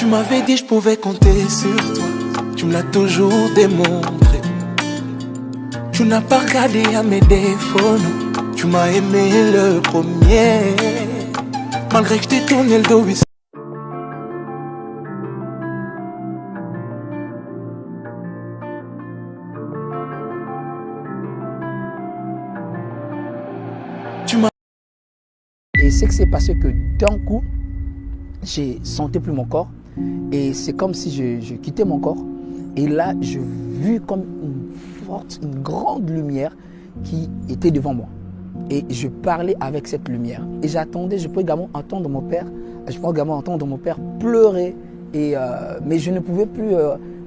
Tu m'avais dit je pouvais compter sur toi, tu me l'as toujours démontré. Tu n'as pas regardé à mes défauts, non. Tu m'as aimé le premier, malgré que je t'ai tourné le dos. Et c'est que c'est passé que d'un coup, j'ai senti plus mon corps. Et c'est comme si je quittais mon corps. Et là, je vis comme une grande lumière qui était devant moi. Et je parlais avec cette lumière. Et j'attendais, je pouvais également entendre mon père pleurer. Mais je ne pouvais plus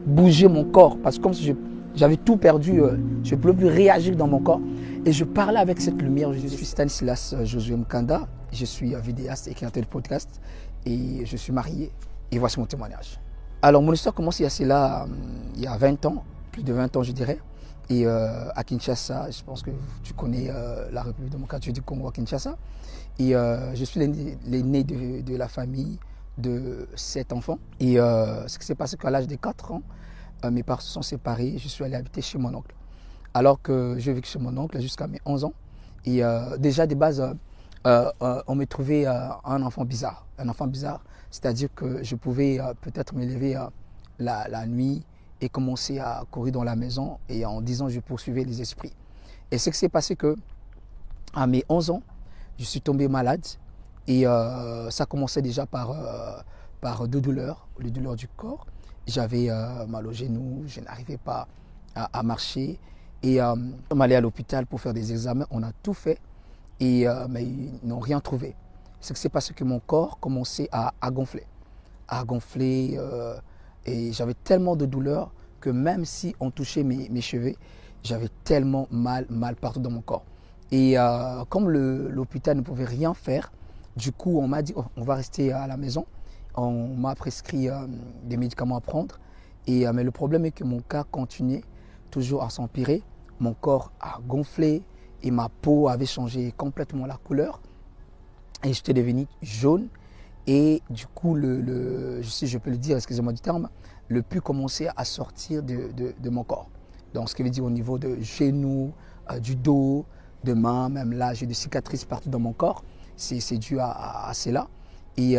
bouger mon corps. Parce que comme si j'avais tout perdu, je ne pouvais plus réagir dans mon corps. Et je parlais avec cette lumière. Je suis Stanislas Josué Mkanda. Je suis vidéaste et créateur de podcast. Et je suis marié. Et voici mon témoignage. Alors, mon histoire commence il y a 20 ans, plus de 20 ans, je dirais. Et à Kinshasa, je pense que tu connais la République démocratique du Congo à Kinshasa. Et je suis l'aîné de la famille de 7 enfants. Et ce qui s'est passé qu'à l'âge de 4 ans, mes parents se sont séparés. Je suis allé habiter chez mon oncle. Alors que je vécu chez mon oncle jusqu'à mes 11 ans. Et déjà, de base, on me trouvait un enfant bizarre. Un enfant bizarre, c'est-à-dire que je pouvais peut-être me lever la nuit et commencer à courir dans la maison et en disant je poursuivais les esprits. Et ce qui s'est passé que à mes 11 ans, je suis tombé malade et ça commençait déjà par deux douleurs, les douleurs du corps. J'avais mal aux genoux, je n'arrivais pas à marcher et on allait à l'hôpital pour faire des examens, on a tout fait et mais ils n'ont rien trouvé. Ce qui s'est passé que mon corps commençait à gonfler et j'avais tellement de douleurs que même si on touchait mes cheveux, j'avais tellement mal partout dans mon corps. Et comme l'hôpital ne pouvait rien faire, du coup on m'a dit on va rester à la maison. On m'a prescrit des médicaments à prendre. Mais le problème est que mon cas continuait toujours à s'empirer. Mon corps a gonflé et ma peau avait changé complètement la couleur. Et j'étais devenu jaune. Et du coup, je peux le dire, excusez-moi du terme, le pus commençait à sortir de mon corps. Donc, ce qui veut dire au niveau de genoux, du dos, de mains, même là, j'ai des cicatrices partout dans mon corps. C'est dû à cela. Et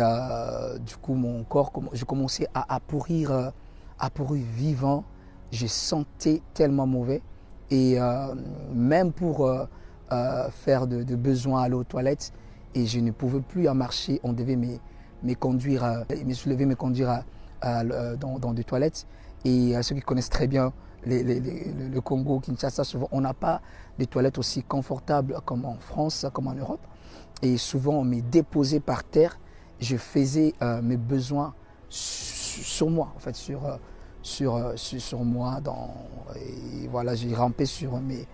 du coup, mon corps, je commençais à pourrir vivant. Je sentais tellement mauvais. Et même pour faire de besoins, aller aux toilettes, et je ne pouvais plus en marcher. On devait me conduire, me soulever, me conduire dans des toilettes. Et ceux qui connaissent très bien le Congo, Kinshasa, souvent, on n'a pas des toilettes aussi confortables comme en France, comme en Europe. Et souvent, on me déposait par terre. Je faisais mes besoins sur moi, en fait, sur moi. Et voilà, j'ai rampé sur mes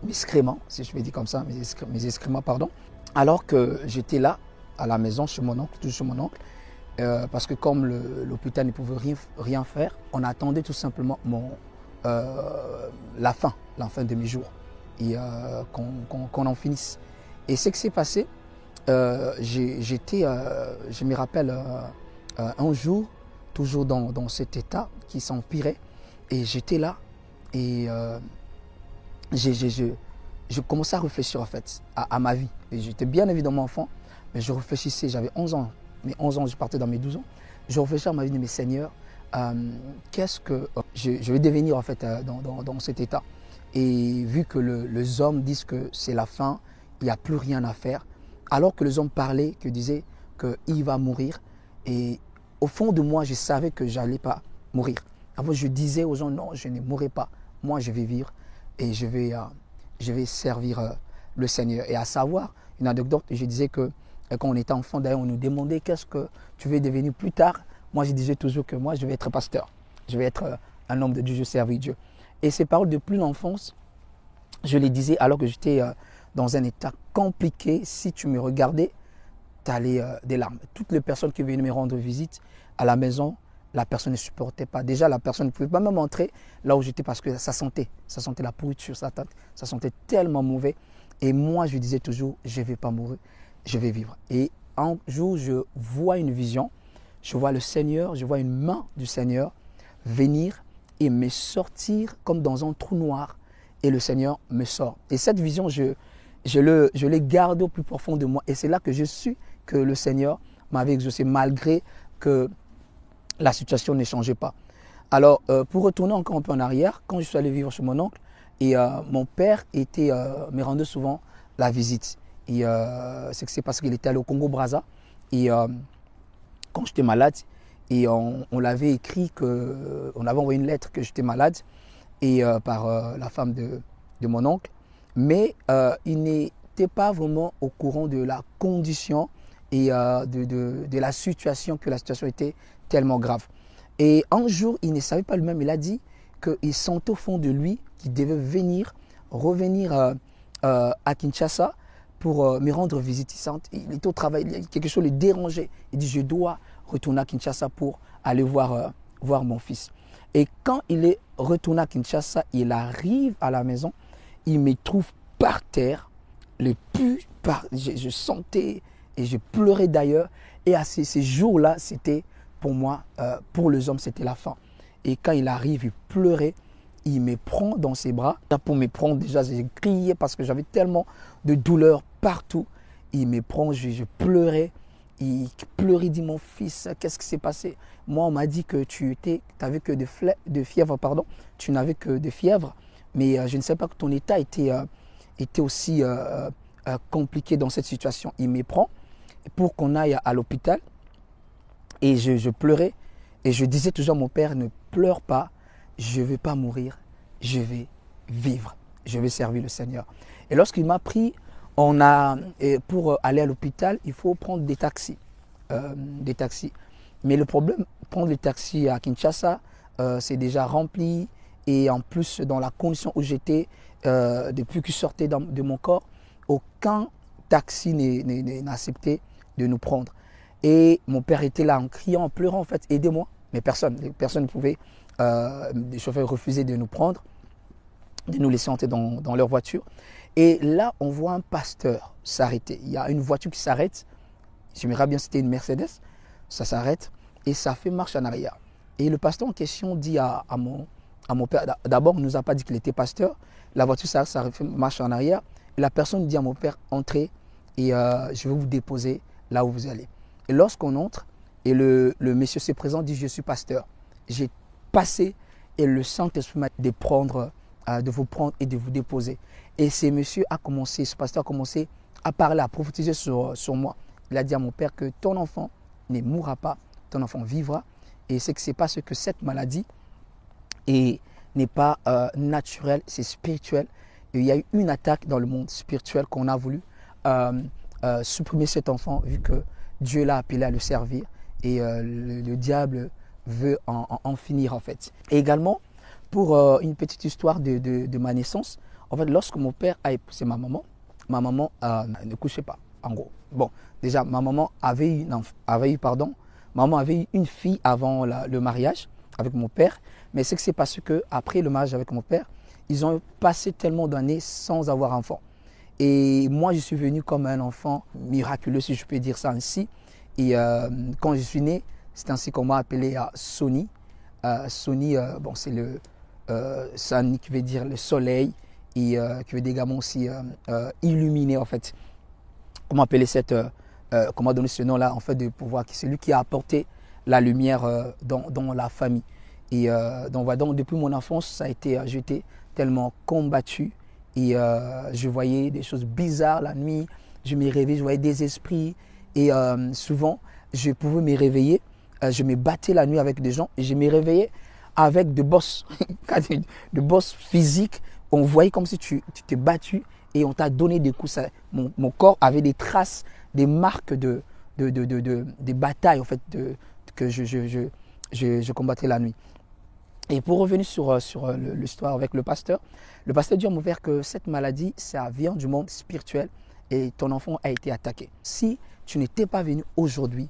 excréments, si je peux dire comme ça, mes excréments, pardon. Alors que j'étais là, à la maison, chez mon oncle, toujours chez mon oncle, parce que comme l'hôpital ne pouvait rien faire, on attendait tout simplement la fin de mes jours, et qu'on en finisse. Et ce qui s'est passé, je me rappelle un jour, toujours dans cet état qui s'empirait, et j'étais là, et je commençais à réfléchir en fait à ma vie. Et j'étais bien évidemment enfant, mais je réfléchissais, j'avais 11 ans, mes 11 ans, je partais dans mes 12 ans, je réfléchissais à ma vie de mes seigneurs, qu'est-ce que je vais devenir en fait dans cet état. Et vu que les hommes disent que c'est la fin, il n'y a plus rien à faire, alors que les hommes parlaient, que disaient qu'il va mourir, et au fond de moi, je savais que je n'allais pas mourir. Alors je disais aux gens, non, je ne mourrai pas, moi je vais vivre et je vais servir le Seigneur. Et à savoir, une anecdote, je disais que quand on était enfant, d'ailleurs, on nous demandait qu'est-ce que tu veux devenir plus tard. Moi, je disais toujours que moi, je vais être pasteur, je vais être un homme de Dieu, je vais servir Dieu. Et ces paroles depuis l'enfance, je les disais alors que j'étais dans un état compliqué. Si tu me regardais, tu allais des larmes. Toutes les personnes qui venaient me rendre visite à la maison, la personne ne supportait pas. Déjà, la personne ne pouvait pas même entrer là où j'étais parce que ça sentait la pourriture, ça sentait tellement mauvais. Et moi, je disais toujours, je ne vais pas mourir, je vais vivre. Et un jour, je vois une vision, je vois le Seigneur, je vois une main du Seigneur venir et me sortir comme dans un trou noir. Et le Seigneur me sort. Et cette vision, je l'ai gardée au plus profond de moi. Et c'est là que je suis que le Seigneur m'avait exaucé, malgré que la situation ne changeait pas. Alors, pour retourner encore un peu en arrière, quand je suis allé vivre chez mon oncle, et mon père me rendait souvent la visite. Et c'est que c'est parce qu'il était allé au Congo-Brazza. Et quand j'étais malade, et on l'avait écrit, on avait envoyé une lettre que j'étais malade, et par la femme de mon oncle. Mais il n'était pas vraiment au courant de la condition et de la situation, que la situation était tellement grave. Et un jour, il ne savait pas lui-même, il a dit qu'il sentait au fond de lui qu'il devait revenir à Kinshasa pour me rendre visite. Il était au travail, quelque chose le dérangeait. Il dit, je dois retourner à Kinshasa pour aller voir mon fils. Et quand il est retourné à Kinshasa, il arrive à la maison, il me trouve par terre, je sentais et je pleurais d'ailleurs. Et à ces jours-là, c'était pour moi, pour les hommes, c'était la fin. Et quand il arrive, il pleurait, il me prend dans ses bras. Pour me prendre, déjà, j'ai crié parce que j'avais tellement de douleur partout. Il me prend, je pleurais. Il pleurait, il dit, mon fils, qu'est-ce qui s'est passé? Moi, on m'a dit que tu n'avais que de fièvre, pardon. Tu n'avais que de fièvre, mais je ne sais pas que ton état était aussi compliqué dans cette situation. Il me prend pour qu'on aille à l'hôpital et je pleurais et je disais toujours à mon père, ne pleure pas, je ne vais pas mourir, je vais vivre, je vais servir le Seigneur. Et lorsqu'il m'a pris, pour aller à l'hôpital, il faut prendre des taxis. Mais le problème, prendre les taxis à Kinshasa, c'est déjà rempli. Et en plus, dans la condition où j'étais, depuis que je sortais de mon corps, aucun taxi n'a accepté de nous prendre. Et mon père était là en criant, en pleurant, en fait, aidez-moi. Mais personne ne pouvait, les chauffeurs refusaient de nous prendre, de nous laisser entrer dans leur voiture. Et là, on voit un pasteur s'arrêter. Il y a une voiture qui s'arrête. J'aimerais bien c'était une Mercedes. Ça s'arrête et ça fait marche en arrière. Et le pasteur en question dit à mon père, d'abord, il ne nous a pas dit qu'il était pasteur. La voiture s'arrête, ça fait marche en arrière. Et la personne dit à mon père, entrez et je vais vous déposer là où vous allez. Et lorsqu'on entre, et le monsieur se présente, dit, je suis pasteur. J'ai passé et le Saint-Esprit m'a dit de vous prendre et de vous déposer. Et ce pasteur a commencé à parler, à prophétiser sur moi. Il a dit à mon père que ton enfant ne mourra pas, ton enfant vivra. Et c'est que ce n'est pas ce que cette maladie n'est pas naturelle, c'est spirituel. Et il y a eu une attaque dans le monde spirituel qu'on a voulu supprimer cet enfant, vu que Dieu l'a appelé à le servir. Et le diable veut en finir en fait. Et également, pour une petite histoire de ma naissance, en fait, lorsque mon père a épousé ma maman ne couchait pas, en gros. Bon, déjà, ma maman avait eu une fille avant le mariage avec mon père, mais c'est que c'est parce qu'après le mariage avec mon père, ils ont passé tellement d'années sans avoir enfant. Et moi, je suis venu comme un enfant miraculeux, si je peux dire ça ainsi. Et quand je suis né, c'est ainsi qu'on m'a appelé Sony. Sony, bon, c'est le Sun qui veut dire le soleil et qui veut dire également aussi illuminé en fait. Comment appeler comment donner ce nom-là en fait de pouvoir, c'est lui qui a apporté la lumière dans la famille. Et donc depuis mon enfance, j'ai été tellement combattu et je voyais des choses bizarres la nuit. Je me réveillais, je voyais des esprits et souvent je pouvais me réveiller. Je me battais la nuit avec des gens et je me réveillais avec des bosses, des bosses physiques. On voyait comme si tu t'es battu et on t'a donné des coups. Mon corps avait des traces, des marques des batailles en fait, que je combattais la nuit. Et pour revenir sur l'histoire avec le pasteur dit à mon père que cette maladie, ça vient du monde spirituel et ton enfant a été attaqué. Si tu n'étais pas venu aujourd'hui,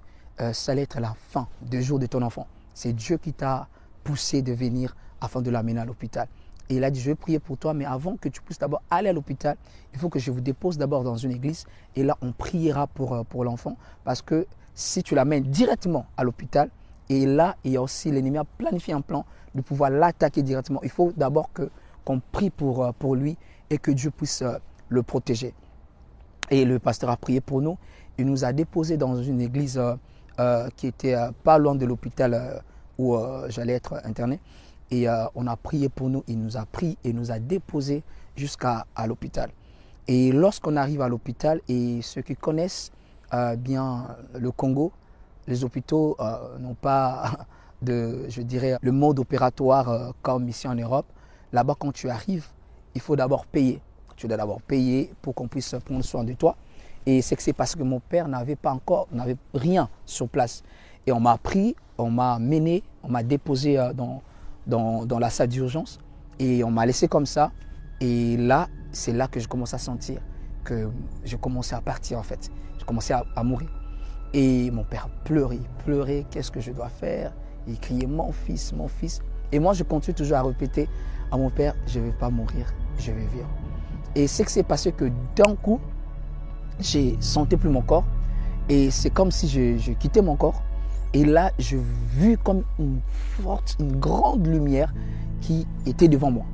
ça allait être la fin du jour de ton enfant. C'est Dieu qui t'a poussé de venir afin de l'amener à l'hôpital. Et il a dit, je vais prier pour toi, mais avant que tu puisses d'abord aller à l'hôpital, il faut que je vous dépose d'abord dans une église. Et là, on priera pour l'enfant. Parce que si tu l'amènes directement à l'hôpital, et là, il y a aussi l'ennemi a planifié un plan de pouvoir l'attaquer directement. Il faut d'abord qu'on prie pour lui et que Dieu puisse le protéger. Et le pasteur a prié pour nous. Il nous a déposés dans une église qui était pas loin de l'hôpital où j'allais être interné. Et on a prié pour nous, il nous a pris et nous a déposés jusqu'à l'hôpital. Et lorsqu'on arrive à l'hôpital, et ceux qui connaissent bien le Congo, les hôpitaux n'ont pas je dirais, le mode opératoire comme ici en Europe. Là-bas, quand tu arrives, il faut d'abord payer. Tu dois d'abord payer pour qu'on puisse prendre soin de toi. Et c'est que c'est parce que mon père n'avait rien sur place. Et on m'a pris, on m'a mené, on m'a déposé dans la salle d'urgence et on m'a laissé comme ça. Et là, c'est là que je commence à sentir que je commençais à partir en fait. Je commençais à mourir. Et mon père pleurait, qu'est-ce que je dois faire? Il criait, mon fils, mon fils. Et moi, je continue toujours à répéter à mon père, je ne vais pas mourir, je vais vivre. Et c'est que c'est passé que d'un coup, j'ai senti plus mon corps. Et c'est comme si je quittais mon corps. Et là, je vis comme une grande lumière qui était devant moi.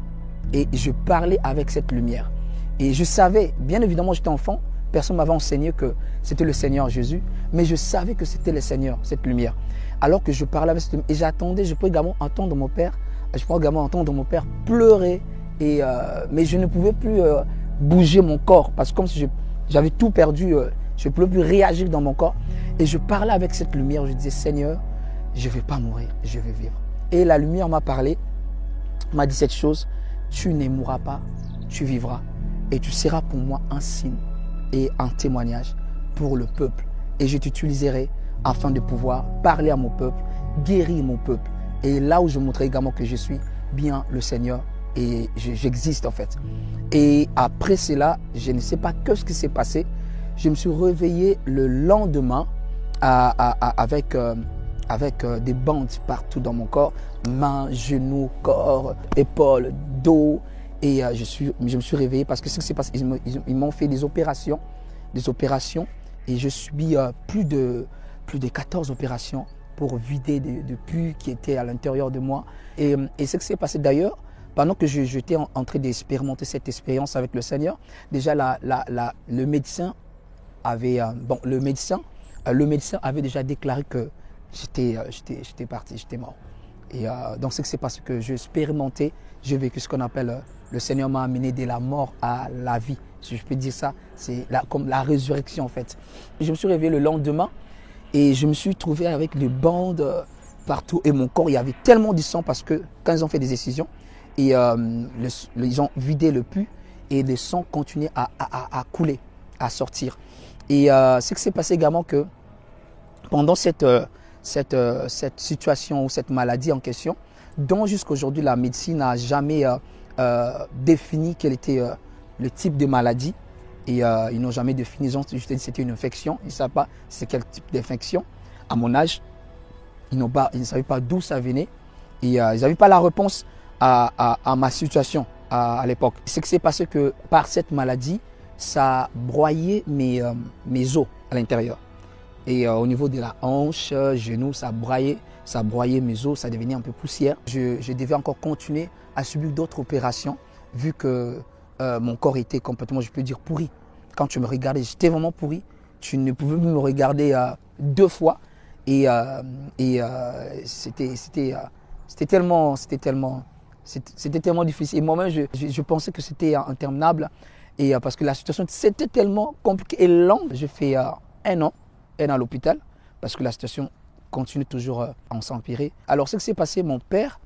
Et je parlais avec cette lumière. Et je savais, bien évidemment, j'étais enfant, personne ne m'avait enseigné que c'était le Seigneur Jésus, mais je savais que c'était le Seigneur, cette lumière. Alors que je parlais avec cette lumière, et j'attendais, je pouvais également entendre mon père pleurer, mais je ne pouvais plus bouger mon corps, parce que comme si j'avais tout perdu, je ne pouvais plus réagir dans mon corps. Et je parlais avec cette lumière, je disais, Seigneur, je ne vais pas mourir, je vais vivre. Et la lumière m'a parlé, m'a dit cette chose, tu ne mourras pas, tu vivras. Et tu seras pour moi un signe et un témoignage pour le peuple. Et je t'utiliserai afin de pouvoir parler à mon peuple, guérir mon peuple. Et là où je montrerai également que je suis bien le Seigneur et j'existe en fait. Et après cela, je ne sais pas ce qui s'est passé. Je me suis réveillé le lendemain avec des bandes partout dans mon corps, mains, genoux, corps, épaules, dos. Et je me suis réveillé parce que ce qui s'est passé, ils m'ont fait des opérations et je subis plus de 14 opérations pour vider des pus qui étaient à l'intérieur de moi. Et ce qui s'est passé d'ailleurs, pendant que j'étais en train d'expérimenter cette expérience avec le Seigneur, déjà le médecin avait déjà déclaré que j'étais parti, j'étais mort. Et donc ce qui s'est passé, que j'ai expérimenté, j'ai vécu ce qu'on appelle, le Seigneur m'a amené de la mort à la vie. Si je peux dire ça, c'est comme la résurrection en fait. Je me suis réveillé le lendemain et je me suis trouvé avec des bandes partout. Et mon corps, il y avait tellement du sang parce que quand ils ont fait des excisions, et ils ont vidé le pus et le sang continuait à couler, à sortir. Et ce qui s'est passé également que pendant cette situation ou cette maladie en question, dont jusqu'à aujourd'hui la médecine n'a jamais défini quel était le type de maladie. Et ils n'ont jamais défini, ils ont juste dit que c'était une infection. Ils ne savent pas c'est quel type d'infection. À mon âge, ils ne savaient pas d'où ça venait. Et ils n'avaient pas la réponse à ma situation à l'époque. Ce qui s'est passé que par cette maladie, ça broyait mes os à l'intérieur. Et au niveau de la hanche, genou, ça broyait mes os, ça devenait un peu poussière. Je devais encore continuer à subir d'autres opérations vu que mon corps était complètement, je peux dire, pourri. Quand tu me regardais, j'étais vraiment pourri. Tu ne pouvais plus me regarder 2 fois. Et c'était tellement difficile. Et moi-même, je pensais que c'était interminable. Et parce que la situation, c'était tellement compliquée et longue. J'ai fait 1 an à l'hôpital parce que la situation continue toujours à s'empirer. Alors, ce qui s'est passé, mon père,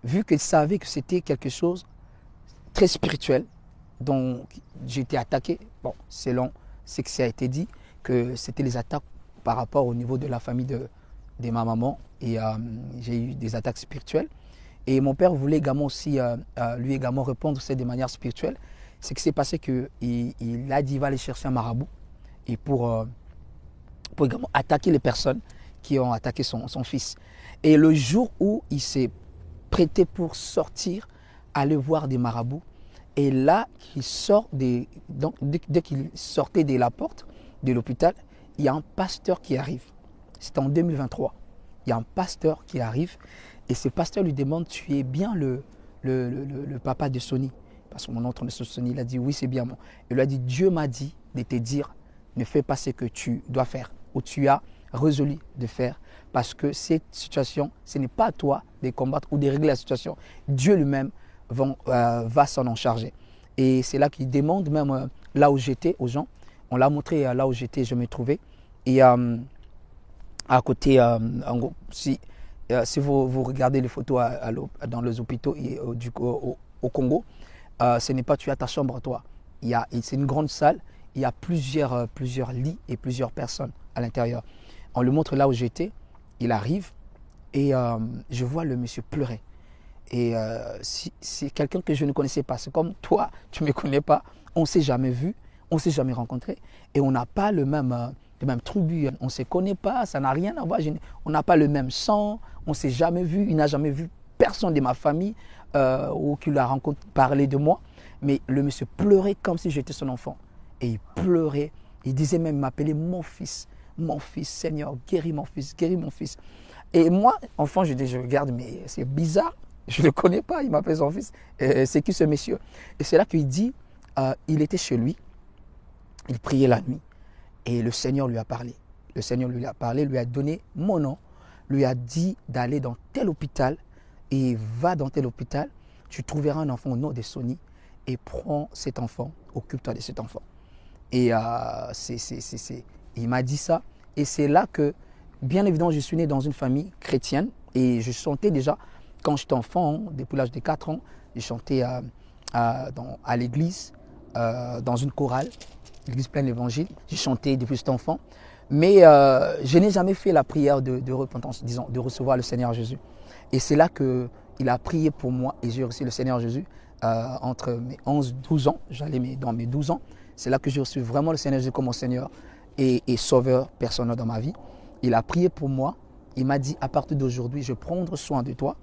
vu qu'il savait que c'était quelque chose de très spirituel, dont j'ai été attaqué, bon, selon ce qui a été dit, que c'était les attaques par rapport au niveau de la famille de ma maman. Et j'ai eu des attaques spirituelles. Et mon père voulait également aussi, lui également répondre de manière spirituelle. Ce qui s'est passé, qu'il a dit qu'il va aller chercher un marabout et pour également attaquer les personnes qui ont attaqué son fils. Et le jour où il s'est prêté pour sortir aller voir des marabouts. Et là, dès qu'il sortait de la porte de l'hôpital, il y a un pasteur qui arrive. C'était en 2023. Il y a un pasteur qui arrive et ce pasteur lui demande, tu es bien le papa de Sonny? Parce que mon oncle est Sonny, il a dit, oui, c'est bien moi. Il lui a dit, Dieu m'a dit de te dire, ne fais pas ce que tu dois faire ou tu as résolu de faire. Parce que cette situation, ce n'est pas à toi de combattre ou de régler la situation. Dieu lui-même va s'en en charger. Et c'est là qu'il demande même là où j'étais aux gens. On l'a montré là où j'étais, je me trouvais. Et à côté, en gros, si vous regardez les photos dans les hôpitaux et, au Congo, ce n'est pas tu as ta chambre toi. C'est une grande salle, il y a plusieurs lits et plusieurs personnes à l'intérieur. On le montre là où j'étais, il arrive et je vois le monsieur pleurer. Et c'est quelqu'un que je ne connaissais pas. C'est comme toi, tu ne me connais pas, on ne s'est jamais vu, on ne s'est jamais rencontré et on n'a pas le même tribu, on ne se connaît pas, ça n'a rien à voir, on n'a pas le même sang, on ne s'est jamais vu, il n'a jamais vu personne de ma famille ou qui l'a parlé de moi, mais le monsieur pleurait comme si j'étais son enfant. Et il pleurait, il disait même, il m'appelait mon fils, Seigneur, guéris mon fils, guéris mon fils. Et moi, enfant, je regarde, mais c'est bizarre, je ne le connais pas, il m'appelle son fils, c'est qui ce monsieur? Et c'est là qu'il dit, il était chez lui, il priait la nuit. Et le Seigneur lui a parlé. Le Seigneur lui a parlé, lui a donné mon nom, lui a dit d'aller dans tel hôpital et va dans tel hôpital. Tu trouveras un enfant au nom de Sonny et prends cet enfant, occupe-toi de cet enfant. Et il m'a dit ça. Et c'est là que, bien évidemment, je suis né dans une famille chrétienne et je chantais déjà, quand j'étais enfant, depuis l'âge de 4 ans, je chantais à l'église, dans une chorale. L'église pleine d'évangile, j'ai chanté depuis cet enfant, mais je n'ai jamais fait la prière de repentance, disons, de recevoir le Seigneur Jésus. Et c'est là qu'il a prié pour moi et j'ai reçu le Seigneur Jésus entre mes 11-12 ans, j'allais dans mes 12 ans, c'est là que j'ai reçu vraiment le Seigneur Jésus comme mon Seigneur et sauveur personnel dans ma vie. Il a prié pour moi, il m'a dit à partir d'aujourd'hui, je prendrai soin de toi,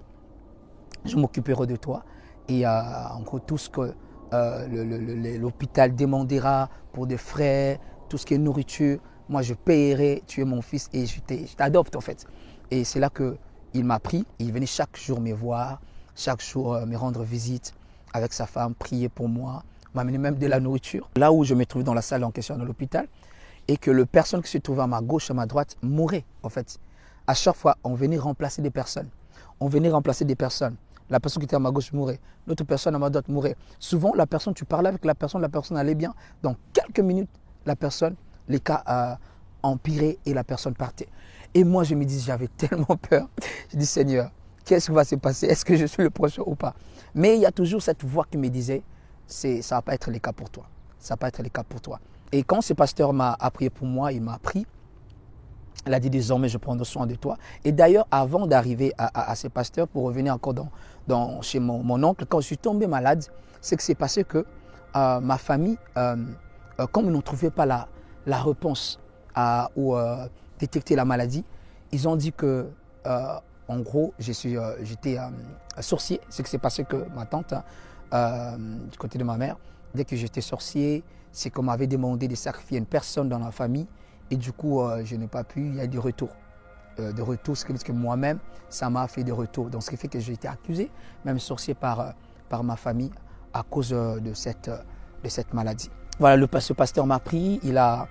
je m'occuperai de toi et en gros tout ce que l'hôpital demandera pour des frais, tout ce qui est nourriture, moi je paierai, tu es mon fils et je t'adopte en fait. Et c'est là qu'il m'a pris, il venait chaque jour me voir, chaque jour me rendre visite avec sa femme, prier pour moi, m'amener même de la nourriture. Là où je me trouvais dans la salle en question de l'hôpital et que les personnes qui se trouvaient à ma gauche, à ma droite mouraient en fait. À chaque fois, on venait remplacer des personnes. La personne qui était à ma gauche mourait. L'autre personne à ma droite mourait. Souvent, tu parlais avec la personne allait bien. Dans quelques minutes, les cas empiraient et la personne partait. Et moi, je me dis, j'avais tellement peur. Je dis, Seigneur, qu'est-ce qui va se passer? Est-ce que je suis le prochain ou pas? Mais il y a toujours cette voix qui me disait, ça ne va pas être le cas pour toi. Ça ne va pas être le cas pour toi. Et quand ce pasteur m'a prié pour moi, il m'a pris. Il a dit désormais je prends soin de toi. Et d'ailleurs, avant d'arriver à ce pasteur, pour revenir encore chez mon oncle, quand je suis tombé malade, c'est que c'est passé que ma famille, comme ils n'ont trouvé pas la réponse ou détecter la maladie, ils ont dit que, en gros, j'étais sorcier. C'est que c'est passé que ma tante, du côté de ma mère, dès que j'étais sorcier, c'est qu'on m'avait demandé de sacrifier une personne dans la famille. Et du coup, je n'ai pas pu, il y a des retours. Ce qui veut dire que moi-même, ça m'a fait des retours. Donc, ce qui fait que j'ai été accusé, même sorcier par ma famille, à cause de cette maladie. Voilà, ce pasteur m'a pris, il a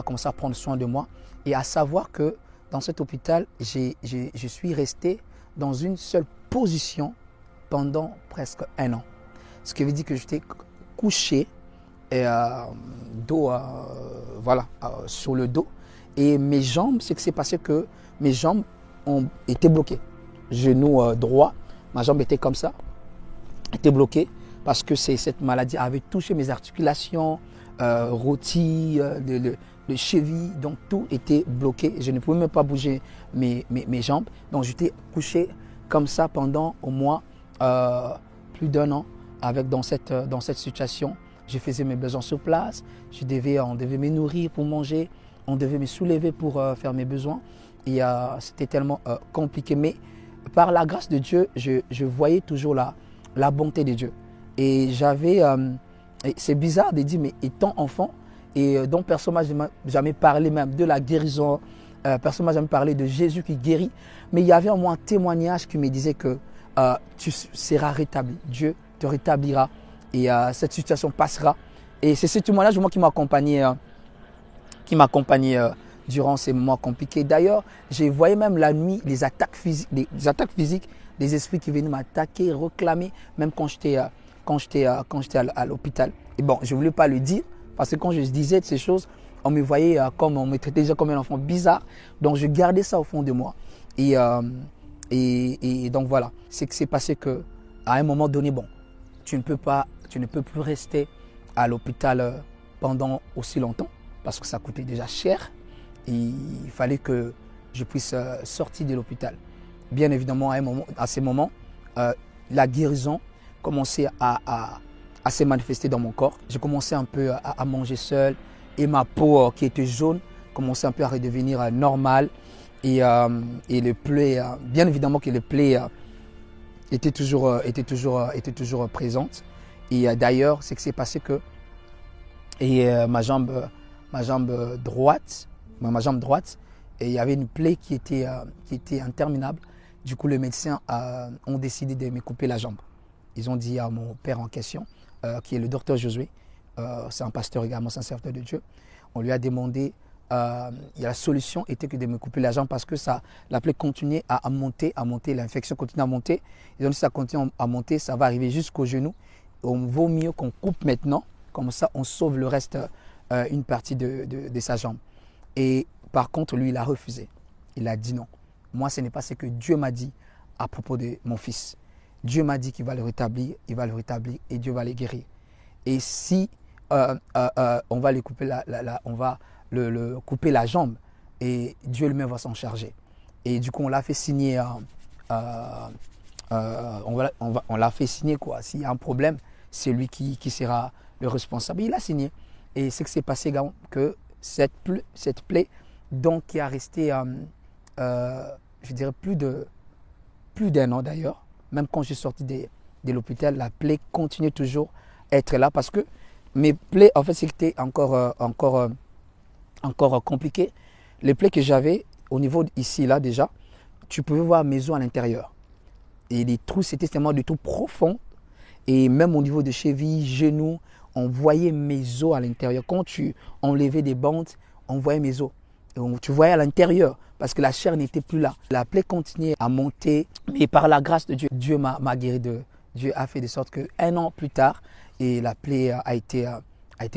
commencé à prendre soin de moi. Et à savoir que dans cet hôpital, je suis resté dans une seule position pendant presque 1 an. Ce qui veut dire que j'étais couché, et dos, sur le dos. Et mes jambes, ce qui s'est passé que mes jambes ont été bloquées. Genou droit, ma jambe était comme ça, était bloquée parce que cette maladie avait touché mes articulations, rôti, les chevilles, donc tout était bloqué. Je ne pouvais même pas bouger mes jambes. Donc j'étais couché comme ça pendant au moins plus d'1 an dans cette situation. Je faisais mes besoins sur place, on devait me nourrir pour manger, on devait me soulever pour faire mes besoins. Et c'était tellement compliqué. Mais par la grâce de Dieu, je voyais toujours la bonté de Dieu. Et j'avais, c'est bizarre de dire, mais étant enfant, et dont personne ne m'a jamais parlé même de la guérison, personne ne m'a jamais parlé de Jésus qui guérit, mais il y avait en moi un témoignage qui me disait que tu seras rétabli, Dieu te rétablira et cette situation passera. Et c'est ce témoignage moi qui m'accompagnait durant ces moments compliqués. D'ailleurs, je voyais même la nuit les attaques physiques, des esprits qui venaient m'attaquer, réclamer, même quand j'étais à l'hôpital. Et bon, je ne voulais pas le dire, parce que quand je disais de ces choses, on me voyait comme, on me traitait déjà comme un enfant bizarre. Donc, je gardais ça au fond de moi. Et donc, voilà. C'est que c'est passé qu'à un moment donné, bon, tu ne peux plus rester à l'hôpital pendant aussi longtemps, parce que ça coûtait déjà cher. Et il fallait que je puisse sortir de l'hôpital. Bien évidemment, à ces moments, la guérison commençait à se manifester dans mon corps. J'ai commencé un peu à manger seul et ma peau qui était jaune commençait un peu à redevenir normale. Et les plaies, bien évidemment que les plaies étaient toujours présentes. Et d'ailleurs, c'est que c'est passé que ma jambe droite, et il y avait une plaie qui était interminable. Du coup, les médecins ont décidé de me couper la jambe. Ils ont dit à mon père en question, qui est le docteur Josué, c'est un pasteur également, c'est un serviteur de Dieu. On lui a demandé, la solution était que de me couper la jambe parce que la plaie continuait à monter, l'infection continuait à monter. Ils ont dit ça continue à monter, ça va arriver jusqu'au genou. On vaut mieux qu'on coupe maintenant, comme ça on sauve le reste, une partie de sa jambe. Et par contre, lui, il a refusé. Il a dit non. Moi, ce n'est pas ce que Dieu m'a dit à propos de mon fils. Dieu m'a dit qu'il va le rétablir, et Dieu va le guérir. Et si on va lui couper on va le couper la jambe, et Dieu lui-même va s'en charger. Et du coup, on l'a fait signer, on l'a fait signer quoi. S'il y a un problème, c'est lui qui sera le responsable. Il a signé. Et c'est que c'est passé que cette plaie, donc qui a resté, je dirais plus d'un an d'ailleurs, même quand je suis sorti de l'hôpital, la plaie continue toujours à être là parce que mes plaies, en fait, c'était encore compliqué. Les plaies que j'avais au niveau ici, là déjà, tu pouvais voir mes os à l'intérieur. Et les trous, c'était tellement des trous profonds. Et même au niveau de cheville, genoux, on voyait mes os à l'intérieur. Quand tu enlevais des bandes, on voyait mes os. Et tu voyais à l'intérieur parce que la chair n'était plus là. La plaie continuait à monter. Mais par la grâce de Dieu, Dieu m'a guéri Dieu a fait de sorte qu'un an plus tard, et la plaie a été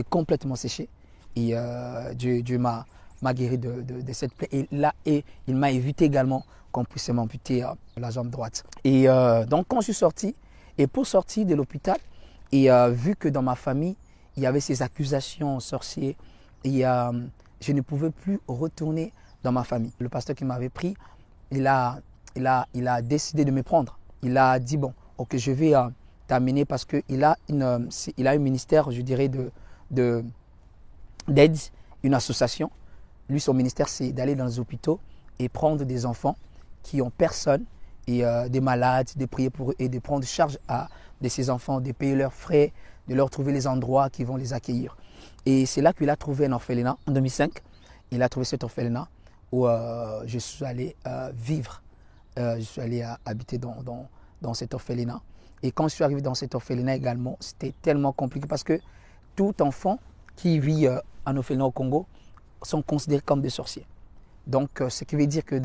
complètement séchée. Et Dieu m'a guéri de cette plaie. Et là, il m'a évité également qu'on puisse m'amputer la jambe droite. Et donc, quand je suis sorti, et pour sortir de l'hôpital, et vu que dans ma famille, il y avait ces accusations sorcières, et je ne pouvais plus retourner dans ma famille. Le pasteur qui m'avait pris, il a décidé de me prendre. Il a dit, bon, ok, je vais t'amener parce qu'il a un ministère, je dirais, d'aide, une association. Lui, son ministère, c'est d'aller dans les hôpitaux et prendre des enfants qui ont personne, et des malades, de prier pour eux et de prendre charge de ces enfants, de payer leurs frais, de leur trouver les endroits qui vont les accueillir. Et c'est là qu'il a trouvé un orphelinat en 2005. Il a trouvé cet orphelinat où je suis allé vivre. Je suis allé habiter dans cet orphelinat. Et quand je suis arrivé dans cet orphelinat également, c'était tellement compliqué parce que tout enfant qui vit en orphelinat au Congo sont considérés comme des sorciers. Donc, ce qui veut dire que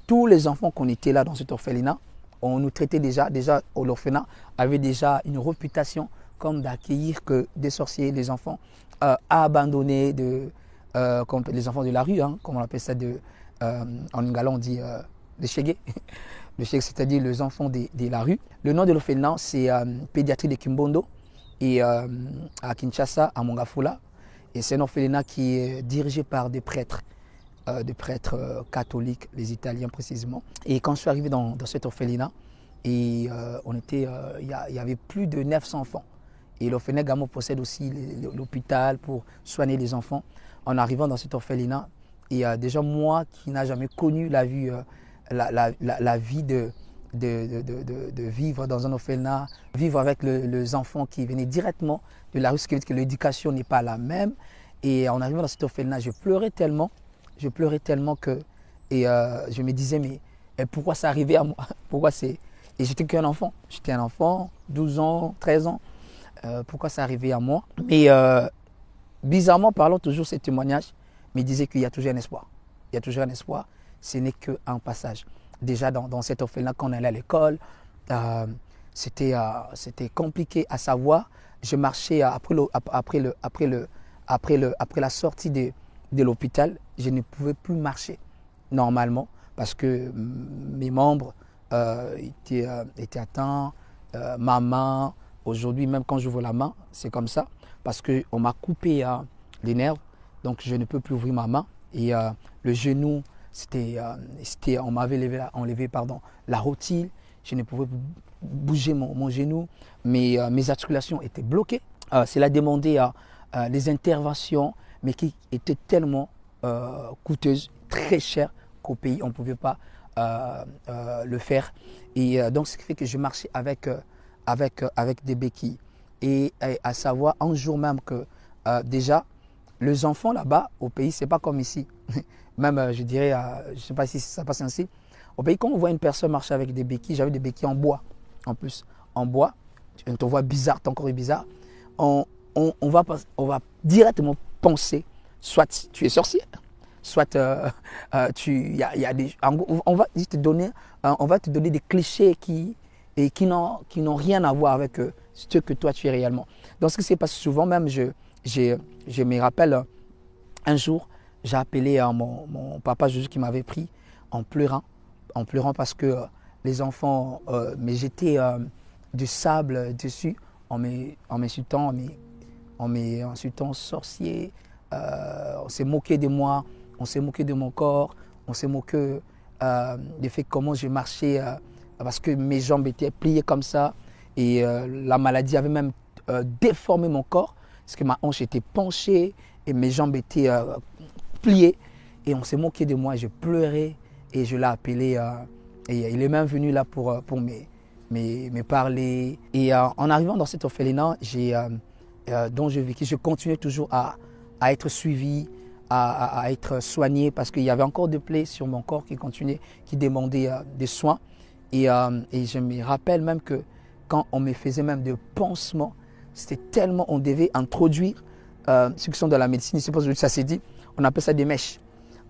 tous les enfants qu'on était là dans cet orphelinat, on nous traitait déjà l'orphelinat avait déjà une réputation comme d'accueillir que des sorciers, des enfants abandonnés, comme les enfants de la rue, hein, comme on appelle ça en lingala on dit des chégués. Le chégué, c'est-à-dire les enfants de la rue. Le nom de l'orphelinat, c'est Pédiatrie de Kimbondo, et à Kinshasa, à Mongafula. Et c'est un orphelinat qui est dirigé par des prêtres catholiques, les Italiens précisément. Et quand je suis arrivé dans cet orphelinat, il y avait plus de 900 enfants. Et l'orphelinat également possède aussi l'hôpital pour soigner les enfants. En arrivant dans cet orphelinat, et déjà moi qui n'ai jamais connu la vie de vivre dans un orphelinat, vivre avec les enfants qui venaient directement de la rue, ce qui veut dire que l'éducation n'est pas la même. Et en arrivant dans cet orphelinat, je pleurais tellement que je me disais, mais pourquoi ça arrivait à moi? Pourquoi c'est... Et j'étais qu'un enfant, 12 ans, 13 ans. Pourquoi ça arrivait à moi? Mais bizarrement parlant, toujours ces témoignages me disaient qu'il y a toujours un espoir. Il y a toujours un espoir, ce n'est qu'un passage. Déjà dans cet orphelinat, quand on allait à l'école, c'était compliqué à savoir. Je marchais après la sortie de l'hôpital, je ne pouvais plus marcher normalement parce que mes membres étaient atteints, ma main. Aujourd'hui, même quand j'ouvre la main, c'est comme ça parce qu'on m'a coupé les nerfs, donc je ne peux plus ouvrir ma main. Et le genou, on m'avait enlevé la rotule, je ne pouvais plus bouger mon genou, mes articulations étaient bloquées. Cela demandait des interventions, mais qui étaient tellement coûteuses, très chères qu'au pays, on ne pouvait pas le faire. Et donc, ce qui fait que je marchais avec des béquilles. Et à savoir, un jour même que déjà, les enfants là-bas, au pays, ce n'est pas comme ici. Même, je dirais, je ne sais pas si ça passe ainsi. Au pays, quand on voit une personne marcher avec des béquilles, j'avais des béquilles en bois, en plus. En bois, on te voit bizarre, t'es encore bizarre. On va directement penser, soit tu es sorcier, soit on va te donner des clichés qui n'ont rien à voir avec ce que toi tu es réellement. Donc ce qui s'est passé souvent, même je me rappelle un jour, j'ai appelé mon papa Jésus qui m'avait pris en pleurant parce que les enfants me jetaient du sable dessus en m'insultant sorcier. On s'est moqué de moi, on s'est moqué de mon corps, on s'est moqué du fait comment je marchais parce que mes jambes étaient pliées comme ça et la maladie avait même déformé mon corps parce que ma hanche était penchée et mes jambes étaient pliées et on s'est moqué de moi. Je pleurais et je l'ai appelé et il est même venu là pour me parler. Et en arrivant dans cet orphelinat, dont je vécu, je continuais toujours à être suivi, à être soigné parce qu'il y avait encore des plaies sur mon corps qui demandaient des soins. Et je me rappelle même que quand on me faisait même des pansements, c'était tellement, on devait introduire, ceux qui sont dans la médecine, je ne sais pas si ça s'est dit, on appelle ça des mèches.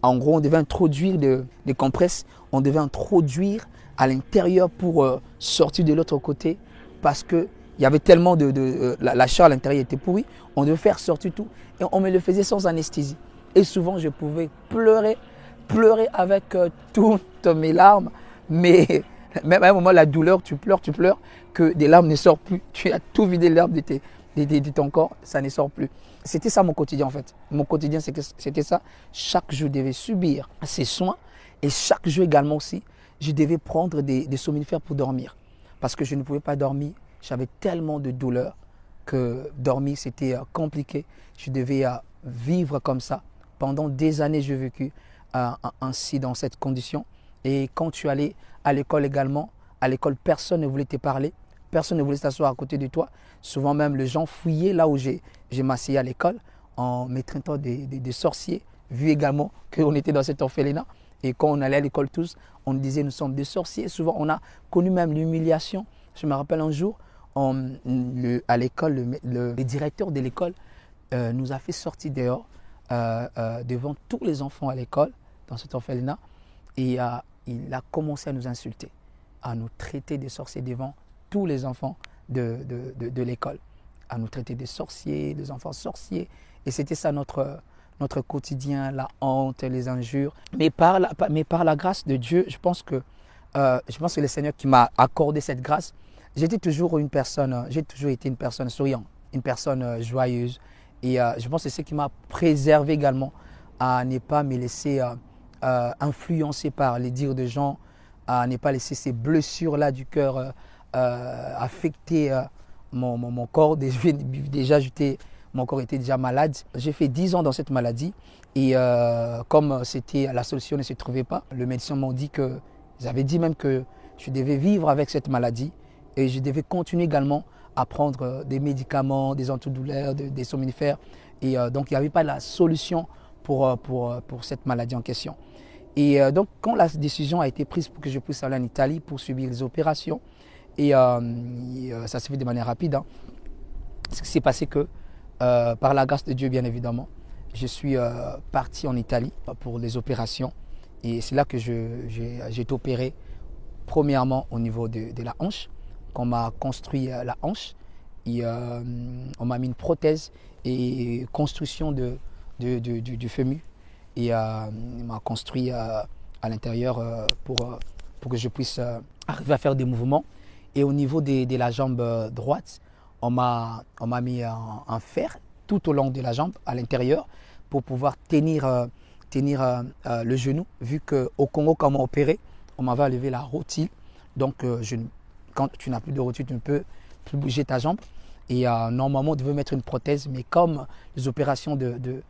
En gros, on devait introduire des compresses, on devait introduire à l'intérieur pour sortir de l'autre côté parce qu'il y avait tellement la chair à l'intérieur était pourrie, on devait faire sortir tout et on me le faisait sans anesthésie. Et souvent, je pouvais pleurer avec toutes mes larmes, mais même à un moment, la douleur, tu pleures, que des larmes ne sortent plus. Tu as tout vidé les larmes de ton corps, ça ne sort plus. C'était ça mon quotidien en fait. Mon quotidien, c'était ça. Chaque jour, je devais subir ces soins et chaque jour également aussi, je devais prendre des somnifères pour dormir. Parce que je ne pouvais pas dormir. J'avais tellement de douleur que dormir, c'était compliqué. Je devais vivre comme ça. Pendant des années, j'ai vécu ainsi dans cette condition. Et quand tu allais à l'école également, à l'école, personne ne voulait te parler. Personne ne voulait s'asseoir à côté de toi. Souvent même, les gens fouillaient là où j'ai m'asseyais à l'école en me traitant des sorciers, vu également qu'on était dans cet orphelinat. Et quand on allait à l'école tous, on disait nous sommes des sorciers. Souvent, on a connu même l'humiliation. Je me rappelle un jour, à l'école, le directeur de l'école nous a fait sortir dehors devant tous les enfants à l'école, dans cet orphelinat. Et il a commencé à nous insulter, à nous traiter de sorciers devant tous les enfants de l'école, à nous traiter de sorciers, des enfants sorciers. Et c'était ça notre quotidien, la honte, les injures. Mais par la grâce de Dieu, je pense que le Seigneur qui m'a accordé cette grâce, j'ai toujours été une personne souriante, une personne joyeuse. Et je pense que c'est ce qui m'a préservé également à ne pas me laisser influencer par les dires des gens, à ne pas laisser ces blessures-là du cœur affecter mon corps. Déjà, mon corps était déjà malade. J'ai fait 10 ans dans cette maladie et comme la solution ne se trouvait pas, le médecin m'a dit ils avaient dit même que je devais vivre avec cette maladie et je devais continuer également à prendre des médicaments, des antidouleurs, des somnifères. Et donc, il n'y avait pas la solution pour cette maladie en question. Et donc, quand la décision a été prise pour que je puisse aller en Italie pour subir les opérations, et ça s'est fait de manière rapide, hein, ce qui s'est passé que, par la grâce de Dieu, bien évidemment, je suis parti en Italie pour les opérations. Et c'est là que j'ai été opéré, premièrement au niveau de la hanche, qu'on m'a construit la hanche, et on m'a mis une prothèse et construction du fémur. Et il m'a construit à l'intérieur pour que je puisse arriver à faire des mouvements. Et au niveau de la jambe droite, on m'a mis un fer tout au long de la jambe, à l'intérieur, pour pouvoir tenir le genou, vu qu'au Congo, quand on m'a opéré, on m'avait enlevé la rotule. Donc, quand tu n'as plus de rotule, tu ne peux plus bouger ta jambe. Et normalement, on devait mettre une prothèse, mais comme les opérations de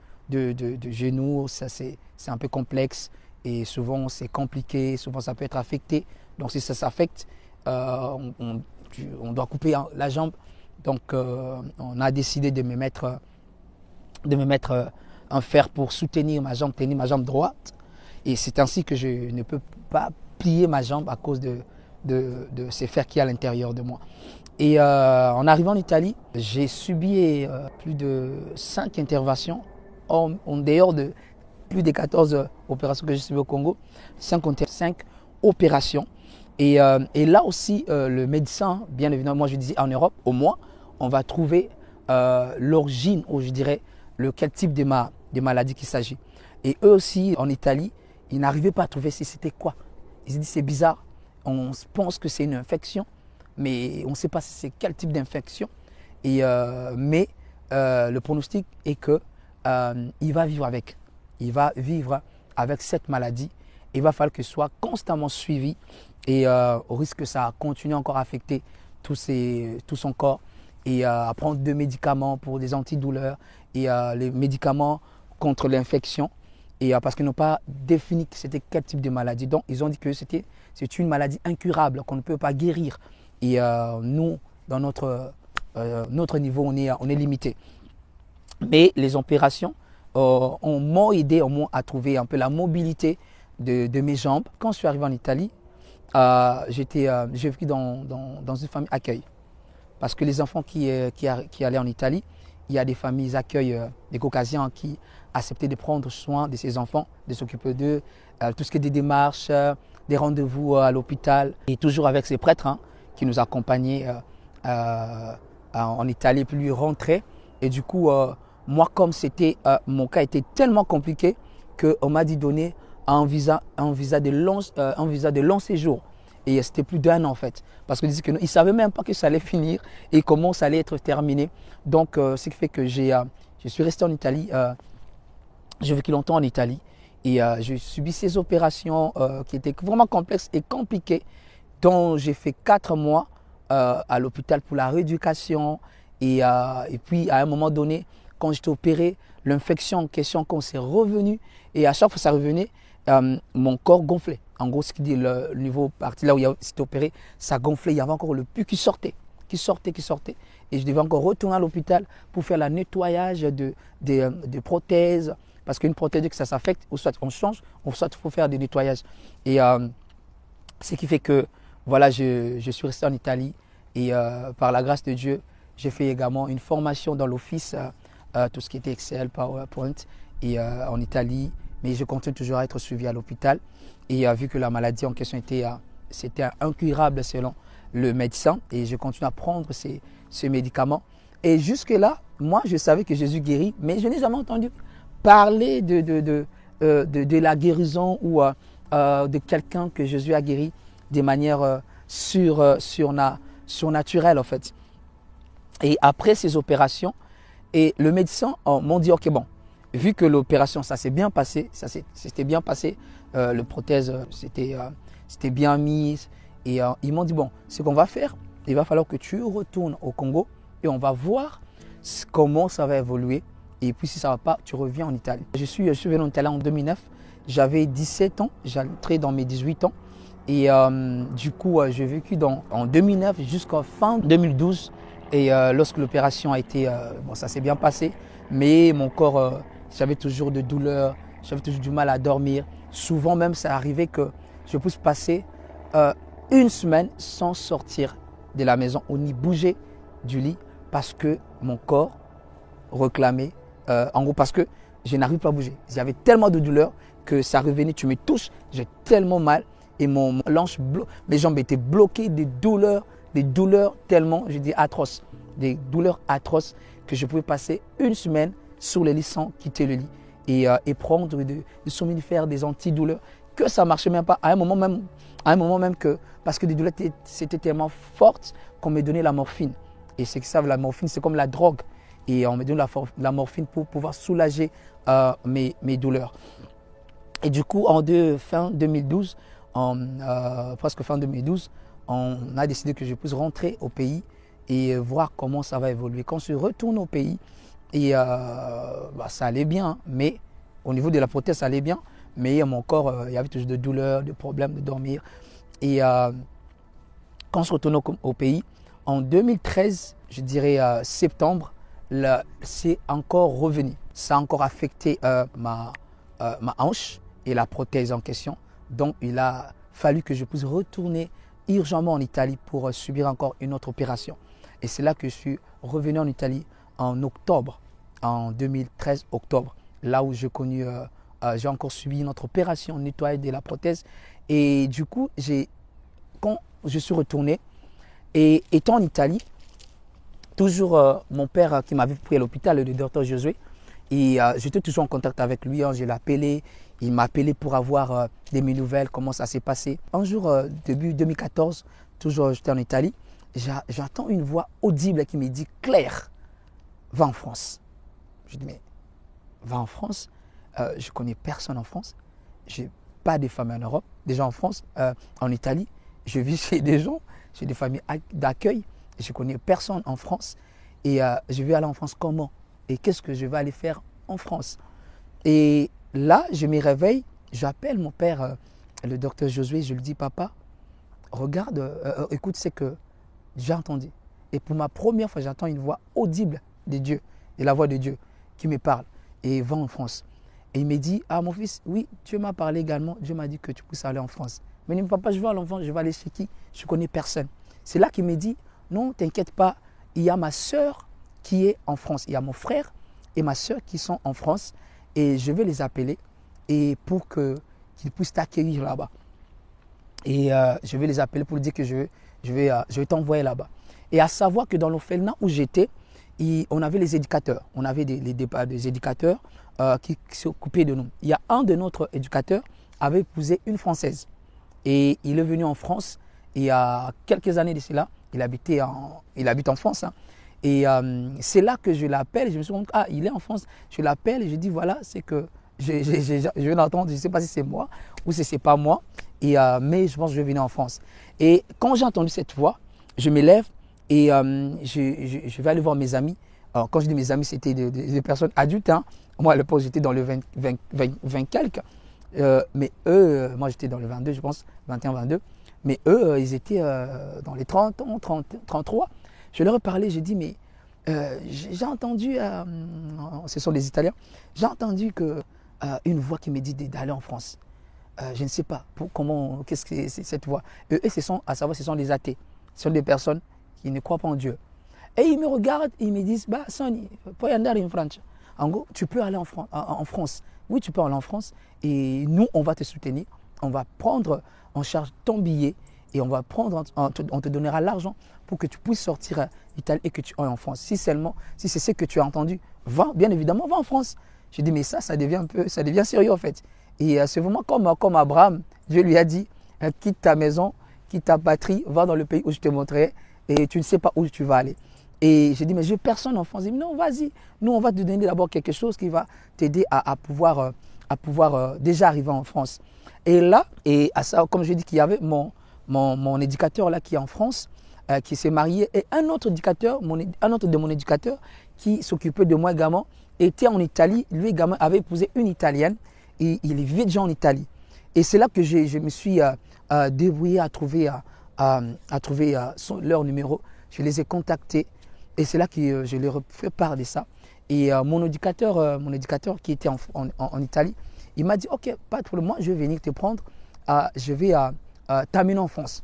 genoux, c'est un peu complexe et souvent c'est compliqué, souvent ça peut être affecté. Donc, si ça s'affecte, on doit couper la jambe. Donc, on a décidé de me mettre un fer pour soutenir ma jambe, tenir ma jambe droite. Et c'est ainsi que je ne peux pas plier ma jambe à cause de ces fers qui est à l'intérieur de moi. Et en arrivant en Italie, j'ai subi plus de 5 interventions en dehors de plus de 14 opérations que j'ai subies au Congo. 5 opérations. Et là aussi, le médecin, bien évidemment, moi je disais en Europe, au moins, on va trouver l'origine, ou je dirais, quel type de maladie qu'il s'agit. Et eux aussi, en Italie, ils n'arrivaient pas à trouver si c'était quoi. Ils se disent c'est bizarre, on pense que c'est une infection, mais on ne sait pas si c'est quel type d'infection. Mais le pronostic est que il va vivre avec. Il va vivre avec cette maladie. Il va falloir qu'il soit constamment suivi et au risque que ça continue encore à affecter tout son corps et à prendre des médicaments pour des antidouleurs et les médicaments contre l'infection. Et parce qu'ils n'ont pas défini que c'était quel type de maladie. Donc, ils ont dit que c'est une maladie incurable, qu'on ne peut pas guérir. Et nous, dans notre niveau, on est limité. Mais les opérations m'ont aidé au moins à trouver un peu la mobilité de mes jambes. Quand je suis arrivé en Italie, j'ai vécu dans une famille accueil. Parce que les enfants qui allaient en Italie, il y a des familles accueil, des Caucasiens qui acceptaient de prendre soin de ces enfants, de s'occuper d'eux, tout ce qui est des démarches, des rendez-vous à l'hôpital. Et toujours avec ces prêtres qui nous accompagnaient en Italie, puis lui rentrer. Et du coup, moi, comme mon cas était tellement compliqué qu'on m'a dit donner un visa de long séjour. Et c'était plus d'1 an en fait. Parce qu'ils disaient qu'ils ne savaient même pas que ça allait finir et comment ça allait être terminé. Donc, ce qui fait que je suis resté en Italie. J'ai vécu longtemps en Italie. Et j'ai subi ces opérations qui étaient vraiment complexes et compliquées. Dont j'ai fait 4 mois à l'hôpital pour la rééducation. Et puis, à un moment donné, quand j'étais opéré, l'infection en question, quand c'est revenu, et à chaque fois que ça revenait, mon corps gonflait. En gros, ce qui dit le niveau parti là où c'était opéré, ça gonflait. Il y avait encore le pus qui sortait. Et je devais encore retourner à l'hôpital pour faire le nettoyage de prothèses. Parce qu'une prothèse, dès que ça s'affecte, ou soit on change, ou soit il faut faire des nettoyages. Et ce qui fait que voilà, je suis resté en Italie. Et par la grâce de Dieu, j'ai fait également une formation dans l'office, tout ce qui était Excel, PowerPoint, et en Italie. Mais je continue toujours à être suivi à l'hôpital. Et vu que la maladie en question c'était incurable selon le médecin, et je continue à prendre ces médicaments. Et jusque-là, moi, je savais que Jésus guérit, mais je n'ai jamais entendu parler de la guérison ou de quelqu'un que Jésus a guéri de manière surnaturelle en fait. Et après ces opérations, et le médecin m'ont dit, ok, bon, vu que l'opération, ça s'est bien passé, le prothèse, c'était bien mis. Et ils m'ont dit, bon, ce qu'on va faire, il va falloir que tu retournes au Congo et on va voir comment ça va évoluer. Et puis si ça ne va pas, tu reviens en Italie. Je suis venu en Italie en 2009, j'avais 17 ans, j'entrais dans mes 18 ans. Et du coup, j'ai vécu en 2009 jusqu'en fin 2012. Et lorsque l'opération a été, bon, ça s'est bien passé, mais mon corps, j'avais toujours de douleurs, j'avais toujours du mal à dormir. Souvent même, ça arrivait que je puisse passer une semaine sans sortir de la maison ou ni bouger du lit parce que mon corps réclamait, en gros parce que je n'arrive pas à bouger. J'avais tellement de douleurs que ça revenait, tu me touches, j'ai tellement mal et mes jambes étaient bloquées, des douleurs tellement, je dis atroces, des douleurs atroces que je pouvais passer une semaine sur le lit sans quitter le lit et prendre des somnifères, des antidouleurs, que ça ne marchait même pas. À un moment même que, parce que les douleurs c'était tellement fortes qu'on me donnait la morphine. Et c'est que ça, la morphine, c'est comme la drogue. Et on me donne la morphine pour pouvoir soulager mes douleurs. Et du coup, fin 2012, presque fin 2012, on a décidé que je puisse rentrer au pays et voir comment ça va évoluer. Quand je retourne au pays, et ça allait bien, mais au niveau de la prothèse, ça allait bien, mais mon corps, il y avait toujours de douleurs, de problèmes de dormir. Et quand je retourne au pays, en 2013, je dirais septembre, c'est encore revenu. Ça a encore affecté ma hanche et la prothèse en question. Donc, il a fallu que je puisse retourner urgemment en Italie pour subir encore une autre opération. Et c'est là que je suis revenu en Italie en octobre, en 2013, octobre, là où j'ai encore subi une autre opération, nettoyage de la prothèse. Et du coup, quand je suis retourné, et étant en Italie, toujours mon père qui m'avait pris à l'hôpital, le docteur Josué, et j'étais toujours en contact avec lui, je l'ai appelé, il m'a appelé pour avoir des nouvelles, comment ça s'est passé. Un jour, début 2014, toujours j'étais en Italie, j'entends une voix audible qui me dit « Claire, va en France ». Je dis « Mais va en France, je ne connais personne en France, je n'ai pas de famille en Europe, déjà en France, en Italie, je vis chez des gens, j'ai des familles d'accueil, je ne connais personne en France et je vais aller en France comment? Et qu'est-ce que je vais aller faire en France? Et là, je me réveille, j'appelle mon père, le docteur Josué, je lui dis, papa, regarde, écoute ce que j'ai entendu. Et pour ma première fois, j'entends une voix audible de Dieu, de la voix de Dieu qui me parle et va en France. Et il me dit, ah mon fils, oui, Dieu m'a parlé également, Dieu m'a dit que tu puisses aller en France. Mais il me dit, papa, je vais aller en France, je vais aller chez qui? Je ne connais personne. C'est là qu'il me dit, non, t'inquiète pas, il y a ma soeur qui est en France, il y a mon frère et ma soeur qui sont en France et je vais les appeler et pour qu'ils puissent t'accueillir là-bas. Et je vais les appeler pour dire que je vais t'envoyer là-bas. Et à savoir que dans l'orphelinat où j'étais, on avait les éducateurs. On avait des éducateurs qui s'occupaient de nous. Il y a un de notre éducateurs avait épousé une Française. Et il est venu en France. Et il y a quelques années de cela, il habite en France. Hein. Et c'est là que je l'appelle. Je me suis dit, ah, il est en France. Je l'appelle et je dis, voilà, c'est que je viens d'entendre, je ne sais pas si c'est moi ou si ce n'est pas moi. Mais je pense que je vais venir en France. Et quand j'ai entendu cette voix, je me lève et je vais aller voir mes amis. Alors, quand je dis mes amis, c'était des personnes adultes. Hein. Moi, à l'époque, j'étais dans le 20 quelques. Mais eux, moi, j'étais dans le 22, je pense, 21, 22. Mais eux, ils étaient dans les 30 ans, 33. Je leur ai parlé, j'ai dit, mais j'ai entendu, ce sont les Italiens, j'ai entendu une voix qui me dit d'aller en France. Je ne sais pas qu'est-ce que c'est cette voix. Eux, ce sont des athées. Ce sont des personnes qui ne croient pas en Dieu. Et ils me regardent et ils me disent, bah, Sonny, puoi andare in Francia. En gros, tu peux aller en France. Oui, tu peux aller en France et nous, on va te soutenir. On va prendre en charge ton billet et on te donnera l'argent pour que tu puisses sortir d'Italie et que tu ailles en France. Si c'est ce que tu as entendu, bien évidemment, va en France. Je dis, mais ça devient sérieux en fait. Et c'est vraiment comme Abraham, Dieu lui a dit, quitte ta maison, quitte ta patrie, va dans le pays où je te montrerai et tu ne sais pas où tu vas aller. Et j'ai dit, mais je n'ai personne en France. Il dit, non, vas-y, nous on va te donner d'abord quelque chose qui va t'aider à pouvoir déjà arriver en France. Et là, comme je dis qu'il y avait mon éducateur là qui est en France, qui s'est marié, et un autre de mon éducateur qui s'occupait de moi également, était en Italie. Lui également avait épousé une Italienne et il vivait déjà en Italie. Et c'est là que je me suis débrouillé à trouver, leur numéro. Je les ai contactés et c'est là que je leur ai fait part de ça. Et mon éducateur qui était en Italie, il m'a dit, ok, pas de problème, moi je vais venir te prendre, je vais t'amener en France.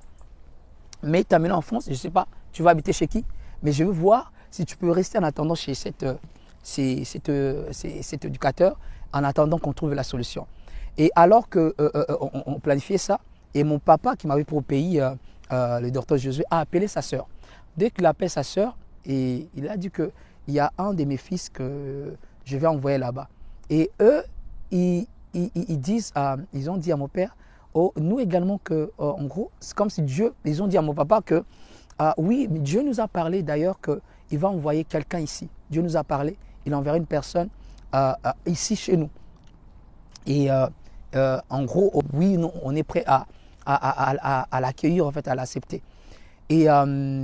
Mais t'amener en France, je ne sais pas, tu vas habiter chez qui, mais je veux voir si tu peux rester en attendant chez cet éducateur, en attendant qu'on trouve la solution. Et alors qu'on planifiait ça, et mon papa qui m'avait pour au pays, le docteur Josué, a appelé sa sœur. Dès qu'il appelle sa sœur, et il a dit qu'il y a un de mes fils que je vais envoyer là-bas. Et eux, ils ont dit à mon père, oh, nous également, en gros, c'est comme si Dieu, ils ont dit à mon papa que, oui, mais Dieu nous a parlé d'ailleurs qu'il va envoyer quelqu'un ici. Dieu nous a parlé, il enverra une personne ici chez nous. Et en gros, oui, nous, on est prêt à l'accueillir, en fait, à l'accepter. Et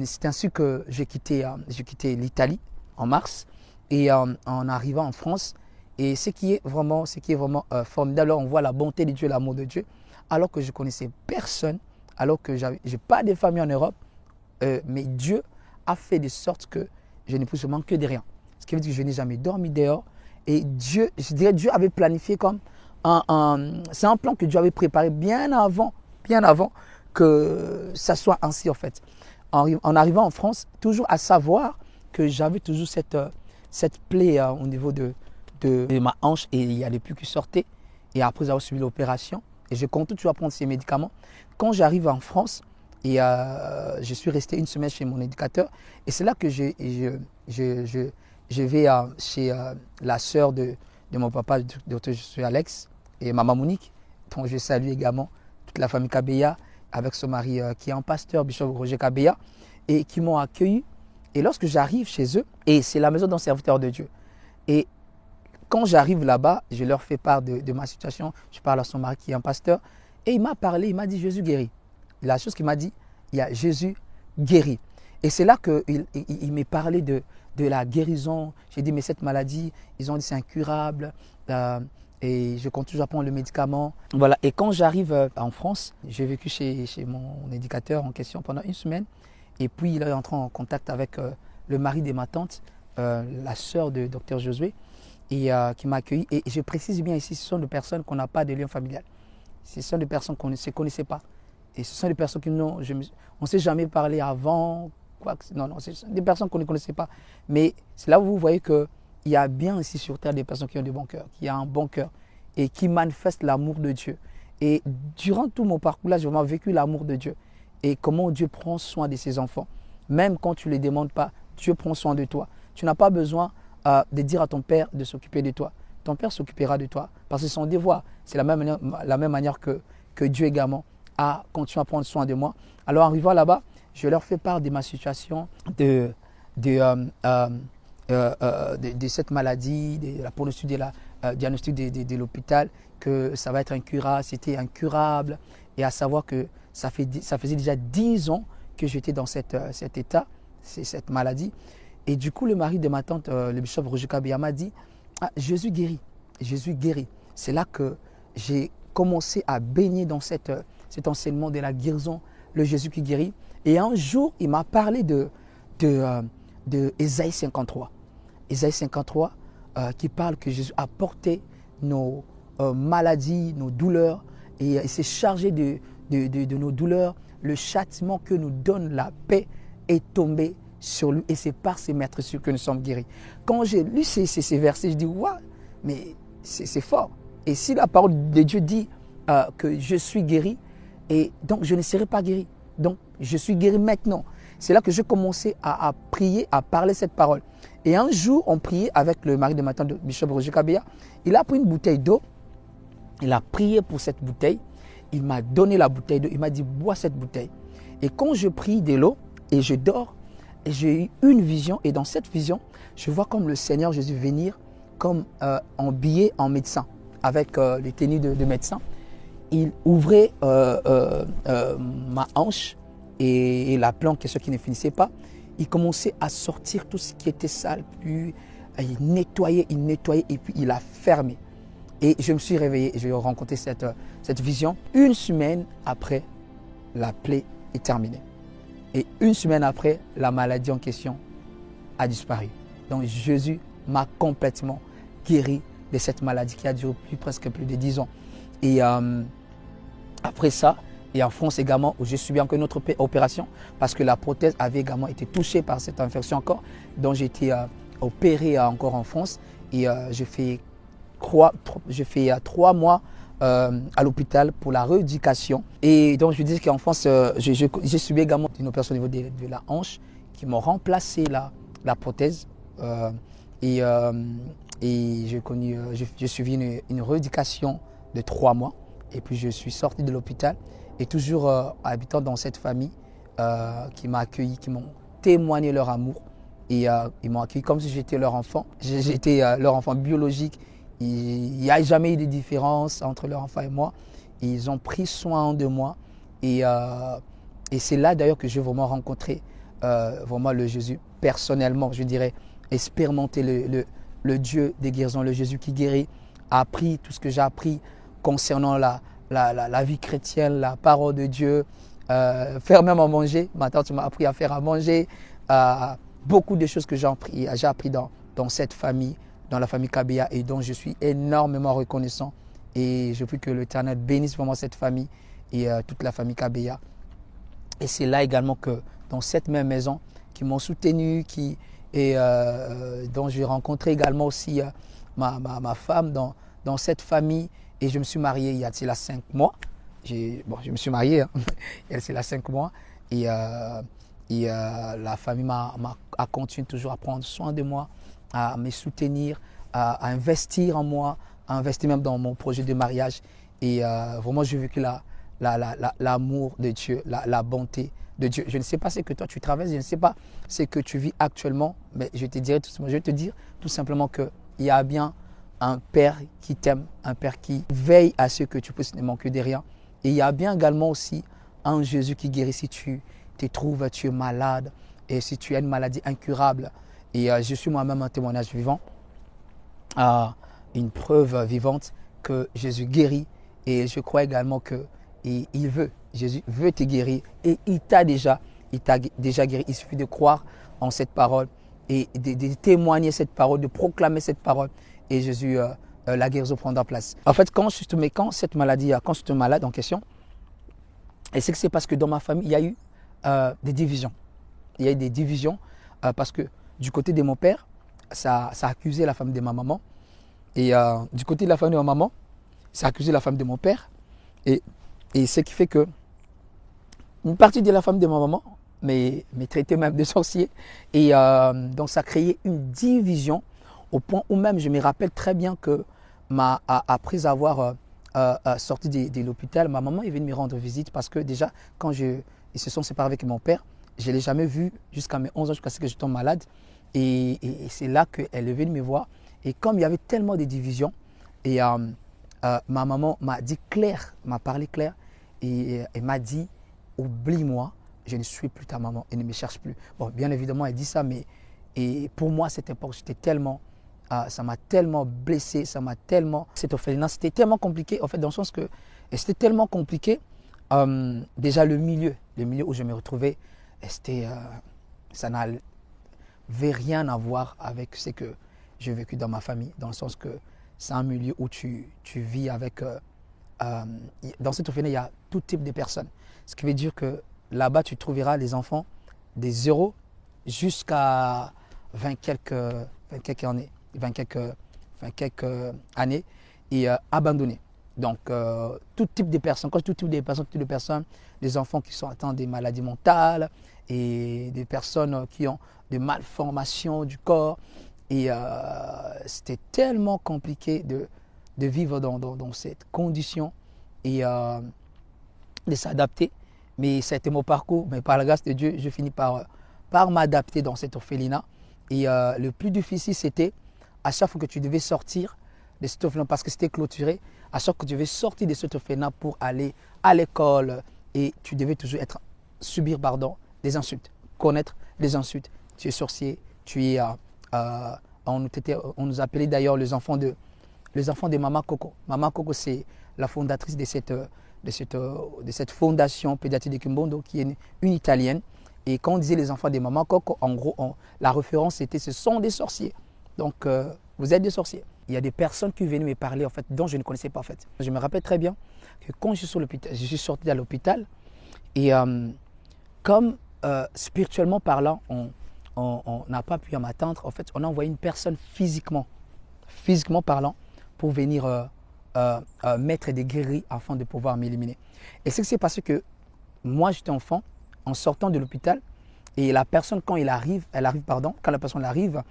c'est ainsi que j'ai quitté l'Italie en mars et en arrivant en France. Et ce qui est vraiment formidable, on voit la bonté de Dieu, l'amour de Dieu, alors que je ne connaissais personne, alors que je n'ai pas de famille en Europe, mais Dieu a fait de sorte que je n'ai plus seulement que de rien. Ce qui veut dire que je n'ai jamais dormi dehors. Et Dieu, je dirais, Dieu avait planifié comme c'est un plan que Dieu avait préparé bien avant que ça soit ainsi en fait. En arrivant en France, toujours à savoir que j'avais toujours cette plaie au niveau de ma hanche et il y a des pus qui sortaient. Et après avoir suivi l'opération, et je compte toujours prendre ces médicaments. Quand j'arrive en France, et je suis resté une semaine chez mon éducateur, et c'est là que je vais chez la sœur de mon papa, Dr. Alex, et maman Monique, dont je salue également toute la famille Kabeya, avec son mari qui est un pasteur, Bishop Roger Kabeya, et qui m'ont accueilli. Et lorsque j'arrive chez eux, et c'est la maison d'un serviteur de Dieu, et quand j'arrive là-bas, je leur fais part de ma situation, je parle à son mari qui est un pasteur, et il m'a parlé, il m'a dit Jésus guérit. La chose qu'il m'a dit, il y a Jésus guérit. Et c'est là qu'il m'est parlé de la guérison. J'ai dit, mais cette maladie, ils ont dit c'est incurable. Et je compte toujours prendre le médicament. Voilà. Et quand j'arrive en France, j'ai vécu chez mon éducateur en question pendant une semaine. Et puis, il est entré en contact avec le mari de ma tante, la sœur de Dr Josué, et qui m'a accueilli. Et je précise bien ici, ce sont des personnes qu'on n'a pas de lien familial. Ce sont des personnes qu'on ne se connaissait pas. Et ce sont des personnes qui on ne s'est jamais parlé avant. Non, ce sont des personnes qu'on ne connaissait pas. Mais c'est là où vous voyez qu'il y a bien ici sur terre des personnes qui ont des bons cœurs, qui ont un bon cœur et qui manifestent l'amour de Dieu. Et durant tout mon parcours là, j'ai vraiment vécu l'amour de Dieu et comment Dieu prend soin de ses enfants. Même quand tu ne les demandes pas, Dieu prend soin de toi. Tu n'as pas besoin de dire à ton père de s'occuper de toi. Ton père s'occupera de toi parce que c'est son devoir. C'est la même manière que Dieu également a continué à prendre soin de moi. Alors, en arrivant là-bas, je leur fais part de ma situation, de cette maladie, de la pronostic diagnostic de l'hôpital, que ça va être incurable, c'était incurable, et à savoir que ça faisait déjà 10 ans que j'étais dans cet état, cette maladie. Et du coup, le mari de ma tante, le bishop Roger Kabeya, m'a dit Jésus guérit, Jésus guérit. C'est là que j'ai commencé à baigner dans cet enseignement de la guérison, le Jésus qui guérit. Et un jour, il m'a parlé de Ésaïe 53. Ésaïe 53 qui parle que Jésus a porté nos maladies, nos douleurs, et il s'est chargé de nos douleurs. Le châtiment que nous donne la paix est tombé sur lui, et c'est par ses meurtrissures que nous sommes guéris. Quand j'ai lu ces versets, je dis waouh, mais c'est fort. Et si la parole de Dieu dit que je suis guéri, et donc je ne serai pas guéri. Donc je suis guéri maintenant. C'est là que j'ai commencé à prier, à parler cette parole. Et un jour, on priait avec le mari de ma tante, Bishop Roger Kabeya. Il a pris une bouteille d'eau. Il a prié pour cette bouteille. Il m'a donné la bouteille d'eau. Il m'a dit, bois cette bouteille. Et quand je prie de l'eau et je dors, j'ai eu une vision. Et dans cette vision, je vois comme le Seigneur Jésus venir comme habillé en médecin, avec les tenues de médecin. Il ouvrait ma hanche et la planque, ce qui ne finissait pas. Il commençait à sortir tout ce qui était sale, puis il nettoyait, et puis il a fermé. Et je me suis réveillé et j'ai rencontré cette vision. Une semaine après, la plaie est terminée. Et une semaine après, la maladie en question a disparu. Donc Jésus m'a complètement guéri de cette maladie qui a duré presque plus de 10 ans. Et après ça, et en France également, où j'ai subi encore une autre opération parce que la prothèse avait également été touchée par cette infection encore. Donc j'ai été opéré encore en France et j'ai fait 3 mois à l'hôpital pour la rééducation. Et donc je dis qu'en France, j'ai subi également une opération au niveau de la hanche qui m'a remplacé la prothèse. Et j'ai suivi une rééducation de 3 mois. Et puis je suis sorti de l'hôpital et toujours habitant dans cette famille qui m'a accueilli, qui m'ont témoigné leur amour. Et ils m'ont accueilli comme si j'étais leur enfant. J'étais leur enfant biologique. Il n'y a jamais eu de différence entre leur enfant et moi. Ils ont pris soin de moi. Et c'est là d'ailleurs que j'ai vraiment rencontré vraiment le Jésus personnellement, je dirais, expérimenter le Dieu des guérisons, le Jésus qui guérit, appris tout ce que j'ai appris concernant la vie chrétienne, la parole de Dieu, faire même à manger. Ma tante m'a appris à faire à manger. Beaucoup de choses que j'ai appris dans cette famille, dans la famille Kabea, et dont je suis énormément reconnaissant. Et je prie que l'Éternel bénisse vraiment cette famille et toute la famille Kabea. Et c'est là également que dans cette même maison, qui m'ont soutenu, dont j'ai rencontré également aussi ma femme dans cette famille. Et je me suis marié il y a 5 mois. Je me suis marié, hein. Il y a 5 mois. Et la famille a continué toujours à prendre soin de moi, à me soutenir, à investir en moi, à investir même dans mon projet de mariage. Et vraiment, j'ai vécu l'amour de Dieu, la bonté de Dieu. Je ne sais pas ce que toi tu traverses, je ne sais pas ce que tu vis actuellement, mais je vais te dire tout simplement qu'il y a bien un Père qui t'aime, un Père qui veille à ce que tu puisses ne manquer de rien. Et il y a bien également aussi un Jésus qui guérit si tu te trouves, tu es malade et si tu as une maladie incurable. Et je suis moi-même un témoignage vivant, une preuve vivante que Jésus guérit. Et je crois également que Jésus veut te guérir et il t'a déjà guéri. Il suffit de croire en cette parole et de témoigner cette parole, de proclamer cette parole. Et Jésus, la guérison prendra place. En fait, quand je suis malade en question, et c'est que c'est parce que dans ma famille, il y a eu des divisions. Il y a eu des divisions parce que du côté de mon père, ça accusait la femme de ma maman. Et du côté de la femme de ma maman, ça accusait la femme de mon père. Et ce qui fait que une partie de la femme de ma maman me traitait même de sorcier. Et donc ça créait une division au point où même je me rappelle très bien que après avoir sorti de l'hôpital, ma maman est venue me rendre visite parce que déjà quand ils se sont séparés avec mon père, je ne l'ai jamais vu jusqu'à mes 11 ans, jusqu'à ce que je tombe malade. Et c'est là qu'elle est venue me voir. Et comme il y avait tellement de divisions, et ma maman m'a dit clair, m'a parlé clair, et elle m'a dit, oublie-moi, je ne suis plus ta maman et ne me cherche plus. Bon, bien évidemment, elle dit ça, mais pour moi, cette époque, ça m'a tellement blessé, cette orphelinat, c'était tellement compliqué, en fait, dans le sens que c'était tellement compliqué, déjà le milieu où je me retrouvais, ça n'avait rien à voir avec ce que j'ai vécu dans ma famille, dans le sens que c'est un milieu où tu vis avec... dans cette orphelinat, il y a tout type de personnes. Ce qui veut dire que là-bas, tu trouveras les enfants des 0 jusqu'à 20 quelques années et abandonnés. Donc, tout type de personnes, quand tout type de personnes, des enfants qui sont atteints des maladies mentales et des personnes qui ont des malformations du corps. Et c'était tellement compliqué de vivre dans cette condition et de s'adapter. Mais ça a été mon parcours. Mais par la grâce de Dieu, je finis par m'adapter dans cette orphelinat. Et le plus difficile, c'était à chaque fois que tu devais sortir de cet orphelinat, parce que c'était clôturé, à chaque fois que tu devais sortir de cet orphelinat pour aller à l'école, et tu devais toujours subir des insultes, connaître des insultes. Tu es sorcier, tu es... on nous appelait d'ailleurs les enfants de Maman Coco. Maman Coco, c'est la fondatrice de de cette fondation pédiatrique de Kimbondo, qui est une Italienne. Et quand on disait les enfants des mamans, en gros, la référence c'était ce sont des sorciers. Donc, vous êtes des sorciers. Il y a des personnes qui venaient me parler, en fait, dont je ne connaissais pas, en fait. Je me rappelle très bien que quand je suis sorti de l'hôpital, et comme spirituellement parlant, on n'a pas pu m'attendre, en fait, on a envoyé une personne physiquement parlant, pour venir mettre des guéris afin de pouvoir m'éliminer. Et ce qui s'est passé que moi, j'étais enfant, en sortant de l'hôpital, et la personne, quand la personne arrive,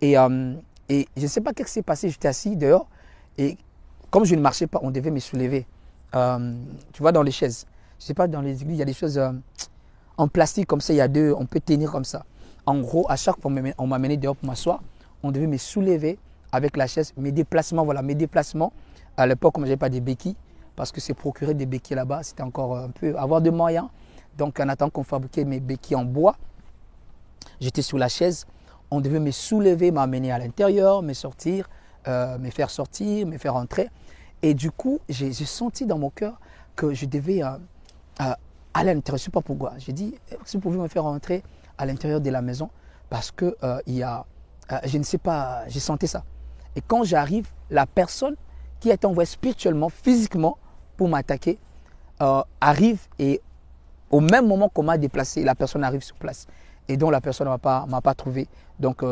et je ne sais pas ce qui s'est passé, j'étais assis dehors, et comme je ne marchais pas, on devait me soulever. Tu vois, dans les chaises. Je ne sais pas, dans les églises, il y a des choses en plastique comme ça, on peut tenir comme ça. En gros, à chaque fois, on m'a amené dehors pour m'asseoir, on devait me soulever avec la chaise. Mes déplacements, à l'époque, comme je n'avais pas des béquilles, parce que c'est procurer des béquilles là-bas, c'était encore un peu avoir de moyens. Donc, en attendant qu'on fabriquait mes béquilles en bois, j'étais sous la chaise. On devait me soulever, m'amener à l'intérieur, me faire sortir, me faire entrer. Et du coup, j'ai senti dans mon cœur que je devais aller à l'intérieur. Je ne sais pas pourquoi. J'ai dit, si vous pouvez me faire entrer à l'intérieur de la maison, parce que je ne sais pas, j'ai senti ça. Et quand j'arrive, la personne qui a été envoyée spirituellement, physiquement, pour m'attaquer, arrive, et au même moment qu'on m'a déplacé, la personne arrive sur place. Et donc la personne ne m'a pas trouvé. Donc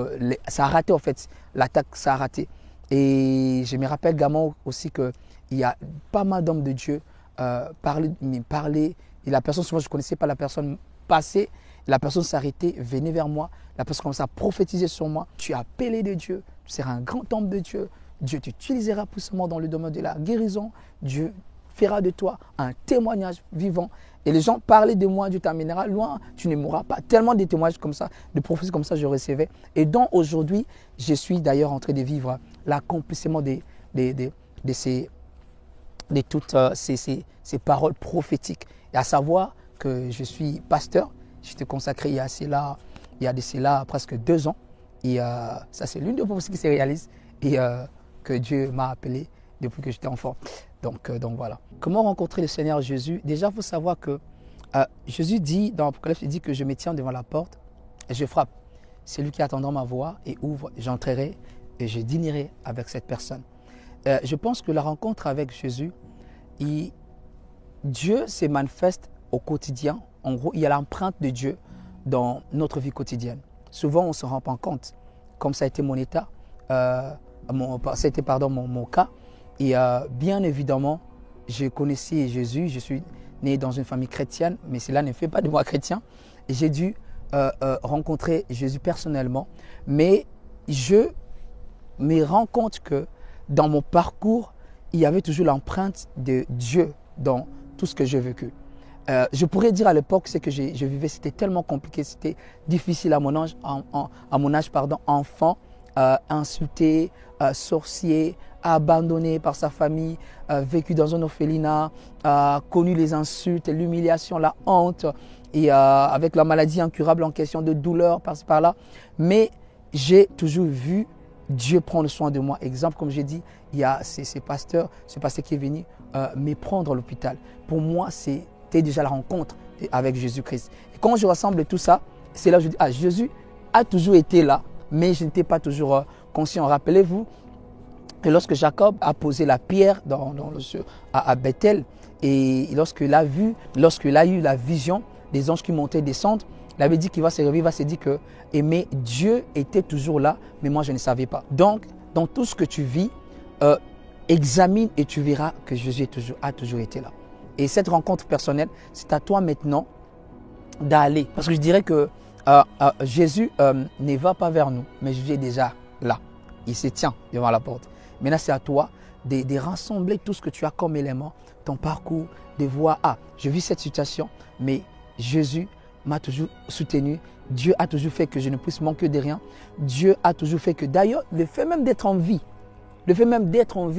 ça a raté en fait, l'attaque ça a raté. Et je me rappelle également aussi qu'il y a pas mal d'hommes de Dieu parler. Et la personne, souvent je ne connaissais pas la personne, passée. La personne s'arrêtait, venait vers moi. La personne commençait à prophétiser sur moi. Tu es appelé de Dieu, tu seras un grand homme de Dieu. Dieu t'utilisera puissamment dans le domaine de la guérison. Dieu fera de toi un témoignage vivant. Et les gens parlaient de moi, Dieu t'amènera loin, tu ne mourras pas. Tellement de témoignages comme ça, de prophéties comme ça, je recevais. Et donc aujourd'hui, je suis d'ailleurs en train de vivre l'accomplissement de toutes ces paroles prophétiques. Et à savoir que je suis pasteur, j'étais consacré il y a de cela presque 2 ans. Et ça, c'est l'une des prophéties qui se réalise et que Dieu m'a appelé depuis que j'étais enfant. Donc voilà. Comment rencontrer le Seigneur Jésus? Déjà, il faut savoir que Jésus dit, dans l'Apocalypse, il dit que je me tiens devant la porte et je frappe. C'est lui qui attendra ma voix et ouvre, j'entrerai et je dînerai avec cette personne. Je pense que la rencontre avec Jésus, Dieu se manifeste au quotidien. En gros, il y a l'empreinte de Dieu dans notre vie quotidienne. Souvent, on ne se rend pas compte, comme ça a été mon état, mon cas. Et bien évidemment, je connaissais Jésus, je suis né dans une famille chrétienne, mais cela ne fait pas de moi chrétien. Et j'ai dû rencontrer Jésus personnellement, mais je me rends compte que dans mon parcours, il y avait toujours l'empreinte de Dieu dans tout ce que j'ai vécu. Je pourrais dire à l'époque, ce que je vivais, c'était tellement compliqué, c'était difficile à mon âge, enfant, insulté, sorcier, abandonné par sa famille, vécu dans un orphelinat, connu les insultes, l'humiliation, la honte, et avec la maladie incurable en question de douleur par-ci par-là. Mais j'ai toujours vu Dieu prendre soin de moi. Exemple, comme j'ai dit, il y a ce pasteur qui est venu me prendre à l'hôpital. Pour moi, c'était déjà la rencontre avec Jésus-Christ. Et quand je rassemble tout ça, c'est là que je dis, Jésus a toujours été là, mais je n'étais pas toujours conscient. Rappelez-vous que lorsque Jacob a posé la pierre à Bethel, et lorsqu'il a eu la vision des anges qui montaient et descendent, il avait dit qu'il va se réveiller, il va se dire que mais Dieu était toujours là, mais moi je ne savais pas. Donc, dans tout ce que tu vis, examine et tu verras que Jésus a toujours été là. Et cette rencontre personnelle, c'est à toi maintenant d'aller. Parce que je dirais que Jésus ne va pas vers nous, mais Jésus est déjà là. Il se tient devant la porte. Maintenant, c'est à toi de rassembler tout ce que tu as comme élément, ton parcours, de voir, je vis cette situation, mais Jésus m'a toujours soutenu. Dieu a toujours fait que je ne puisse manquer de rien. Dieu a toujours fait que, d'ailleurs, le fait même d'être en vie,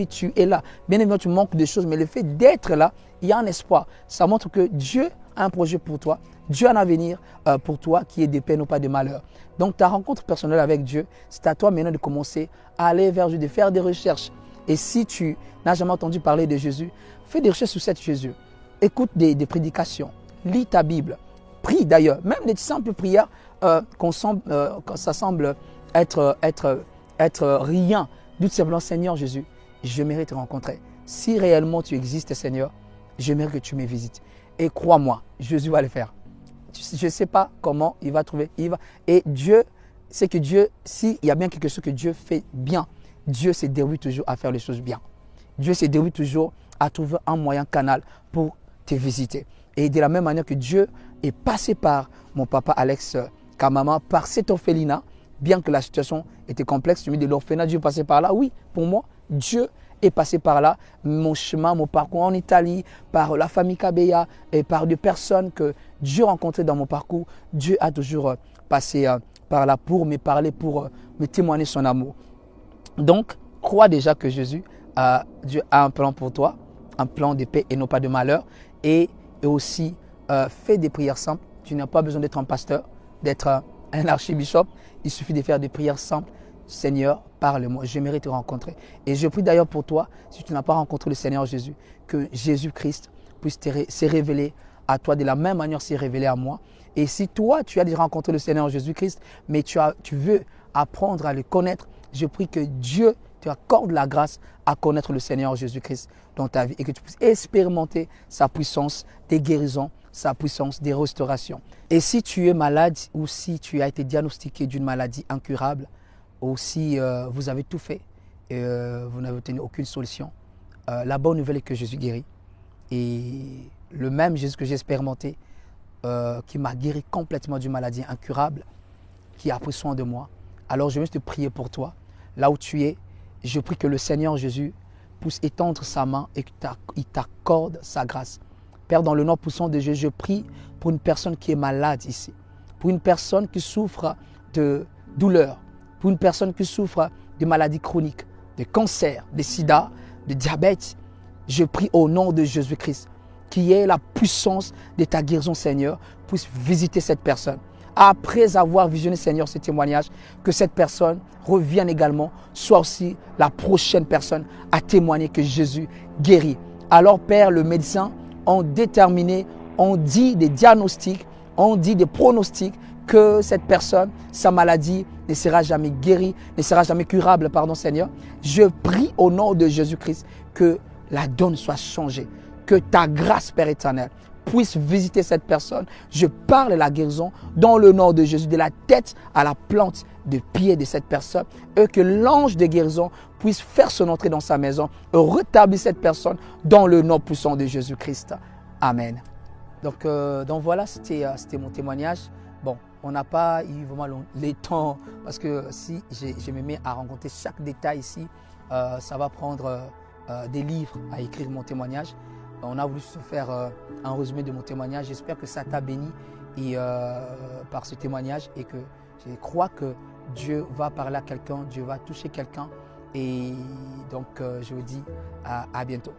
tu es là. Bien évidemment, tu manques de choses, mais le fait d'être là, il y a un espoir. Ça montre que Dieu a un projet pour toi. Dieu a un avenir pour toi qui est de peine ou pas de malheur. Donc, ta rencontre personnelle avec Dieu, c'est à toi maintenant de commencer à aller vers Dieu, de faire des recherches. Et si tu n'as jamais entendu parler de Jésus, fais des recherches sur cet Jésus. écoute des prédications, lis ta Bible, prie d'ailleurs, même des simples prières quand ça semble être rien. Tout simplement, Seigneur Jésus, j'aimerais te rencontrer. Si réellement tu existes, Seigneur, j'aimerais que tu me visites. Et crois-moi, Jésus va le faire. Je ne sais pas comment il va trouver. Et Dieu, c'est que Dieu, s'il y a bien quelque chose que Dieu fait bien, Dieu se débrouille toujours à faire les choses bien. Dieu se débrouille toujours à trouver un moyen canal pour te visiter. Et de la même manière que Dieu est passé par mon papa Alex Kamama, par cet orphelinat, bien que la situation était complexe, je me dis de l'orphelinat, Dieu est passé par là. Oui, pour moi, Dieu est passé par là. Mon chemin, mon parcours en Italie, par la famille Kabeya et par des personnes que Dieu a rencontrées dans mon parcours, Dieu a toujours passé par là pour me parler, pour me témoigner son amour. Donc, crois déjà que Dieu a un plan pour toi, un plan de paix et non pas de malheur. Et aussi, fais des prières simples. Tu n'as pas besoin d'être un pasteur, d'être un archibishop. Il suffit de faire des prières simples. Seigneur, parle-moi, j'aimerais te rencontrer. Et je prie d'ailleurs pour toi, si tu n'as pas rencontré le Seigneur Jésus, que Jésus-Christ puisse se révéler à toi de la même manière s'est révélé à moi. Et si toi, tu as déjà rencontré le Seigneur Jésus-Christ, mais tu veux apprendre à le connaître, je prie que Dieu te accorde la grâce à connaître le Seigneur Jésus-Christ dans ta vie et que tu puisses expérimenter sa puissance des guérisons, sa puissance des restaurations. Et si tu es malade ou si tu as été diagnostiqué d'une maladie incurable, ou si vous avez tout fait et vous n'avez obtenu aucune solution, la bonne nouvelle est que Jésus guérit. Et le même Jésus que j'ai expérimenté, qui m'a guéri complètement d'une maladie incurable, qui a pris soin de moi. Alors je vais te prier pour toi, là où tu es. Je prie que le Seigneur Jésus puisse étendre sa main et qu'il t'accorde sa grâce. Père, dans le nom puissant de Jésus, je prie pour une personne qui est malade ici, pour une personne qui souffre de douleur, pour une personne qui souffre de maladies chroniques, de cancer, de sida, de diabète. Je prie au nom de Jésus-Christ, qui est la puissance de ta guérison, Seigneur, puisse visiter cette personne. Après avoir visionné, Seigneur, ce témoignage, que cette personne revienne également, soit aussi la prochaine personne à témoigner que Jésus guérit. Alors, Père, le médecin ont déterminé, on dit des diagnostics, on dit des pronostics que cette personne, sa maladie ne sera jamais guérie, ne sera jamais curable, pardon Seigneur. Je prie au nom de Jésus-Christ que la donne soit changée, que ta grâce, Père éternel, puisse visiter cette personne. Je parle la guérison dans le nom de Jésus, de la tête à la plante de pied de cette personne, et que l'ange de guérison puisse faire son entrée dans sa maison et rétablir cette personne dans le nom puissant de Jésus-Christ. Amen. Donc voilà, c'était mon témoignage. Bon, on n'a pas eu vraiment les temps, parce que si je me mets à rencontrer chaque détail ici, ça va prendre des livres à écrire mon témoignage. On a voulu se faire un résumé de mon témoignage. J'espère que ça t'a béni par ce témoignage et que je crois que Dieu va parler à quelqu'un, Dieu va toucher quelqu'un. Et donc, je vous dis à bientôt.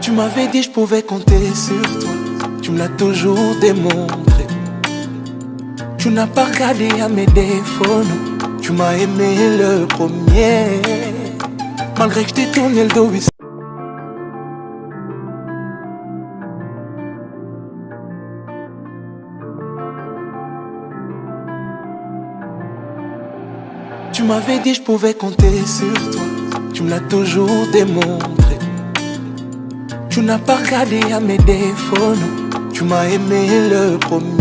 Tu m'avais dit je pouvais compter sur toi, tu me l'as toujours démontré. Tu n'as pas regardé à mes défauts, non. Tu m'as aimé le premier, malgré que je t'ai tourné le dos. Tu m'avais dit je pouvais compter sur toi, tu me l'as toujours démontré. Tu n'as pas regardé à mes défauts, non. Tu m'as aimé le premier.